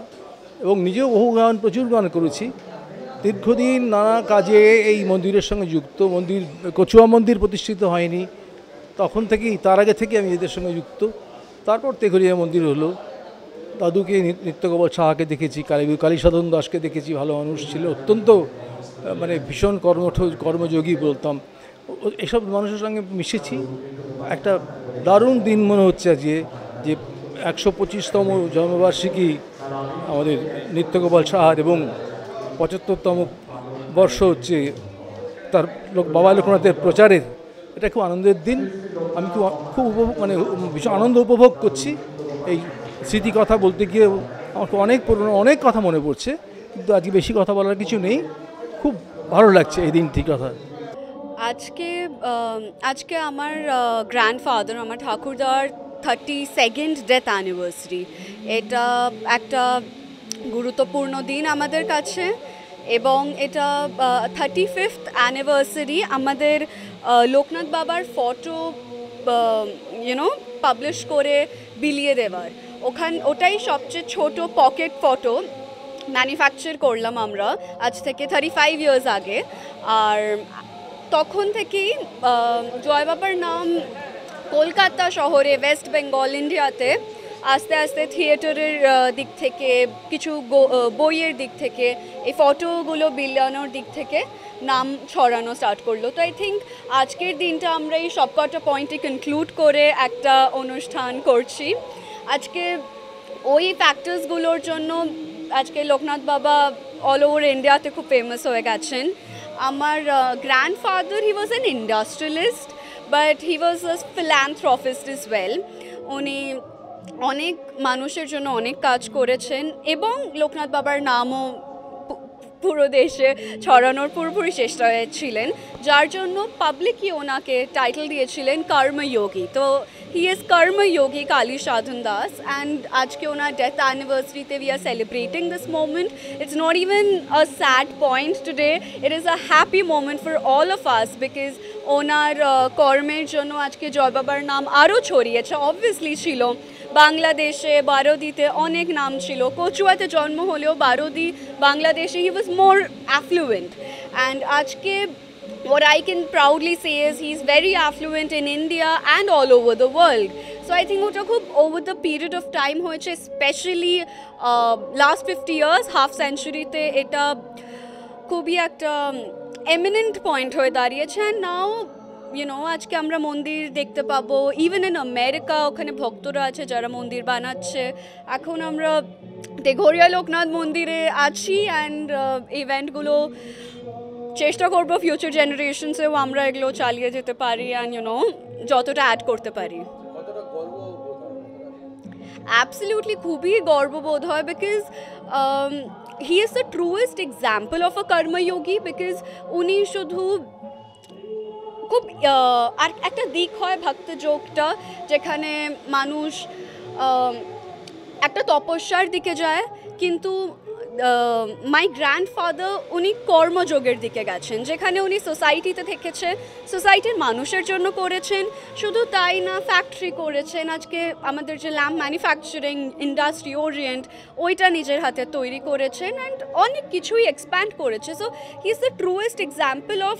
এবং নিজেও বহু প্রচুর গান করেছি। দীর্ঘদিন নানা কাজে এই মন্দিরের সঙ্গে যুক্ত। কচুয়া মন্দির প্রতিষ্ঠিত হয়নি তখন থেকেই, তার আগে থেকে আমি এদের সঙ্গে যুক্ত। তারপর তেঘরিয়া মন্দির হলো, দাদুকে, নিত্যগোপাল সাহাকে দেখেছি, কালীসাধন দাসকে দেখেছি, ভালো মানুষ ছিল, অত্যন্ত ভীষণ কর্মযোগী বলতাম। এসব মানুষের সঙ্গে মিশেছি। একটা দারুণ দিন মনে হচ্ছে আজকে, যে 125তম জন্মবার্ষিকী আমাদের নিত্যগোপাল সাহার, এবং 75তম বর্ষ হচ্ছে তার বাবা লোকনাথের প্রচারের। এটা খুব আনন্দের দিন। আমি খুব মানে ভীষণ আনন্দ উপভোগ করছি। এই স্মৃতি কথা বলতে গিয়ে আমার অনেক পুরনো অনেক কথা মনে পড়ছে, কিন্তু আজকে বেশি কথা বলার কিছু নেই। খুব ভালো লাগছে এই দিনটির কথা। আজকে আমার গ্র্যান্ডফাদার, আমার ঠাকুরদার 32nd ডেথ অ্যানিভার্সারি। এটা একটা গুরুত্বপূর্ণ দিন আমাদের কাছে, এবং এটা 35th অ্যানিভার্সারি আমাদের লোকনাথ বাবার ফটো পাবলিশ করে বিলিয়ে দেওয়ার। ওটাই সবচেয়ে ছোট পকেট ফটো ম্যানুফ্যাকচার করলাম আমরা আজ থেকে 35 ইয়ার্স আগে। আর তখন থেকেই জয় বাবার নাম কলকাতা শহরে, ওয়েস্ট বেঙ্গল, ইন্ডিয়াতে আস্তে আস্তে থিয়েটারের দিক থেকে, কিছু বইয়ের দিক থেকে, এই ফটোগুলো বিলানোর দিক থেকে নাম ছড়ানো স্টার্ট করলো। তো আই থিঙ্ক আজকের দিনটা আমরা এই সবকটা পয়েন্টে কনক্লুড করে একটা অনুষ্ঠান করছি। আজকে ওই ফ্যাক্টরসগুলোর জন্য আজকে লোকনাথ বাবা অল ওভার ইন্ডিয়াতে খুব ফেমাস হয়ে গেছেন। আমার grandfather, he was an industrialist, but he was a philanthropist as well. উনি অনেক মানুষের জন্য অনেক কাজ করেছেন, এবং লোকনাথ বাবার নামও পুরো দেশে ছড়ানোর পুরোপুরি চেষ্টা হয়েছিলেন, যার জন্য পাবলিকই ওনাকে টাইটেল দিয়েছিলেন কর্মযোগী। তো হি ইজ কর্মযোগী কালী সাধন দাস, অ্যান্ড আজকে ওনার ডেথ অ্যানিভার্সারিতে we are celebrating this moment. It's not even a sad point today, it is a happy moment for all of us, because ওনার কর্মের জন্য আজকে জয় বাবার নাম আরও ছড়িয়েছে। অবভিয়াসলি ছিল বাংলাদেশে, বারোদিতে অনেক নাম ছিল। কচুয়াতে জন্ম হলেও বারোদি বাংলাদেশে হি ওয়াজ মোর অ্যাফ্লুয়েন্ট, অ্যান্ড আজকে what I can proudly say is he's very affluent in India and all over the world. So I think ওটা খুব over the period of time হয়েছে, স্পেশালি last 50 years, হাফ সেঞ্চুরিতে এটা খুবই একটা এমিনেন্ট পয়েন্ট হয়ে দাঁড়িয়েছে। অ্যান্ড নাও আজকে আমরা মন্দির দেখতে পাবো, ইভেন ইন আমেরিকা ওখানে ভক্তরা আছে যারা মন্দির বানাচ্ছে। এখন আমরা তেঘরিয়া লোকনাথ মন্দিরে আছি, অ্যান্ড ইভেন্টগুলো চেষ্টা করবো ফিউচার জেনারেশনসেও আমরা এগুলো চালিয়ে যেতে পারি, অ্যান্ড যতটা অ্যাড করতে পারি। অ্যাবসলিউটলি খুবই গর্ববোধ হয়, because he is the truest example of a কর্মযোগী। বিকজ উনি শুধু খুব আর একটা দিক হয় ভক্ত যোগটা, যেখানে মানুষ একটা তপস্যার দিকে যায়, কিন্তু মাই গ্র্যান্ডফাদার উনি কর্মযোগের দিকে গেছেন, যেখানে উনি সোসাইটিতে থেকেছে, সোসাইটির মানুষের জন্য করেছেন। শুধু তাই না, ফ্যাক্টরি করেছেন। আজকে আমাদের যে ল্যাম্প ম্যানুফ্যাকচারিং ইন্ডাস্ট্রি ওরিয়েন্ট, ওইটা নিজের হাতে তৈরি করেছেন, অ্যান্ড অনেক কিছুই এক্সপ্যান্ড করেছে। So he is the truest example of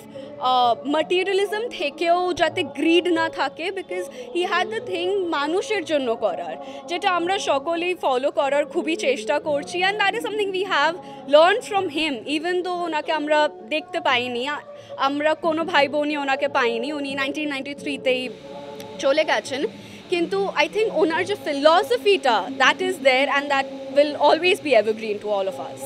materialism থেকেও যাতে গ্রিড না থাকে, because he had the thing মানুষের জন্য করার, যেটা আমরা সকলেই ফলো করার খুবই চেষ্টা করছি। And that is something we have learn from him, even though ওনাকে আমরা দেখতে পাইনি, আমরা কোনো ভাই বোনই ওনাকে পাইনি, উনি 1993তেই চলে গেছেন। কিন্তু আই থিঙ্ক ওনার যে ফিলসফিটা, that is there, and that will always be evergreen to all of us.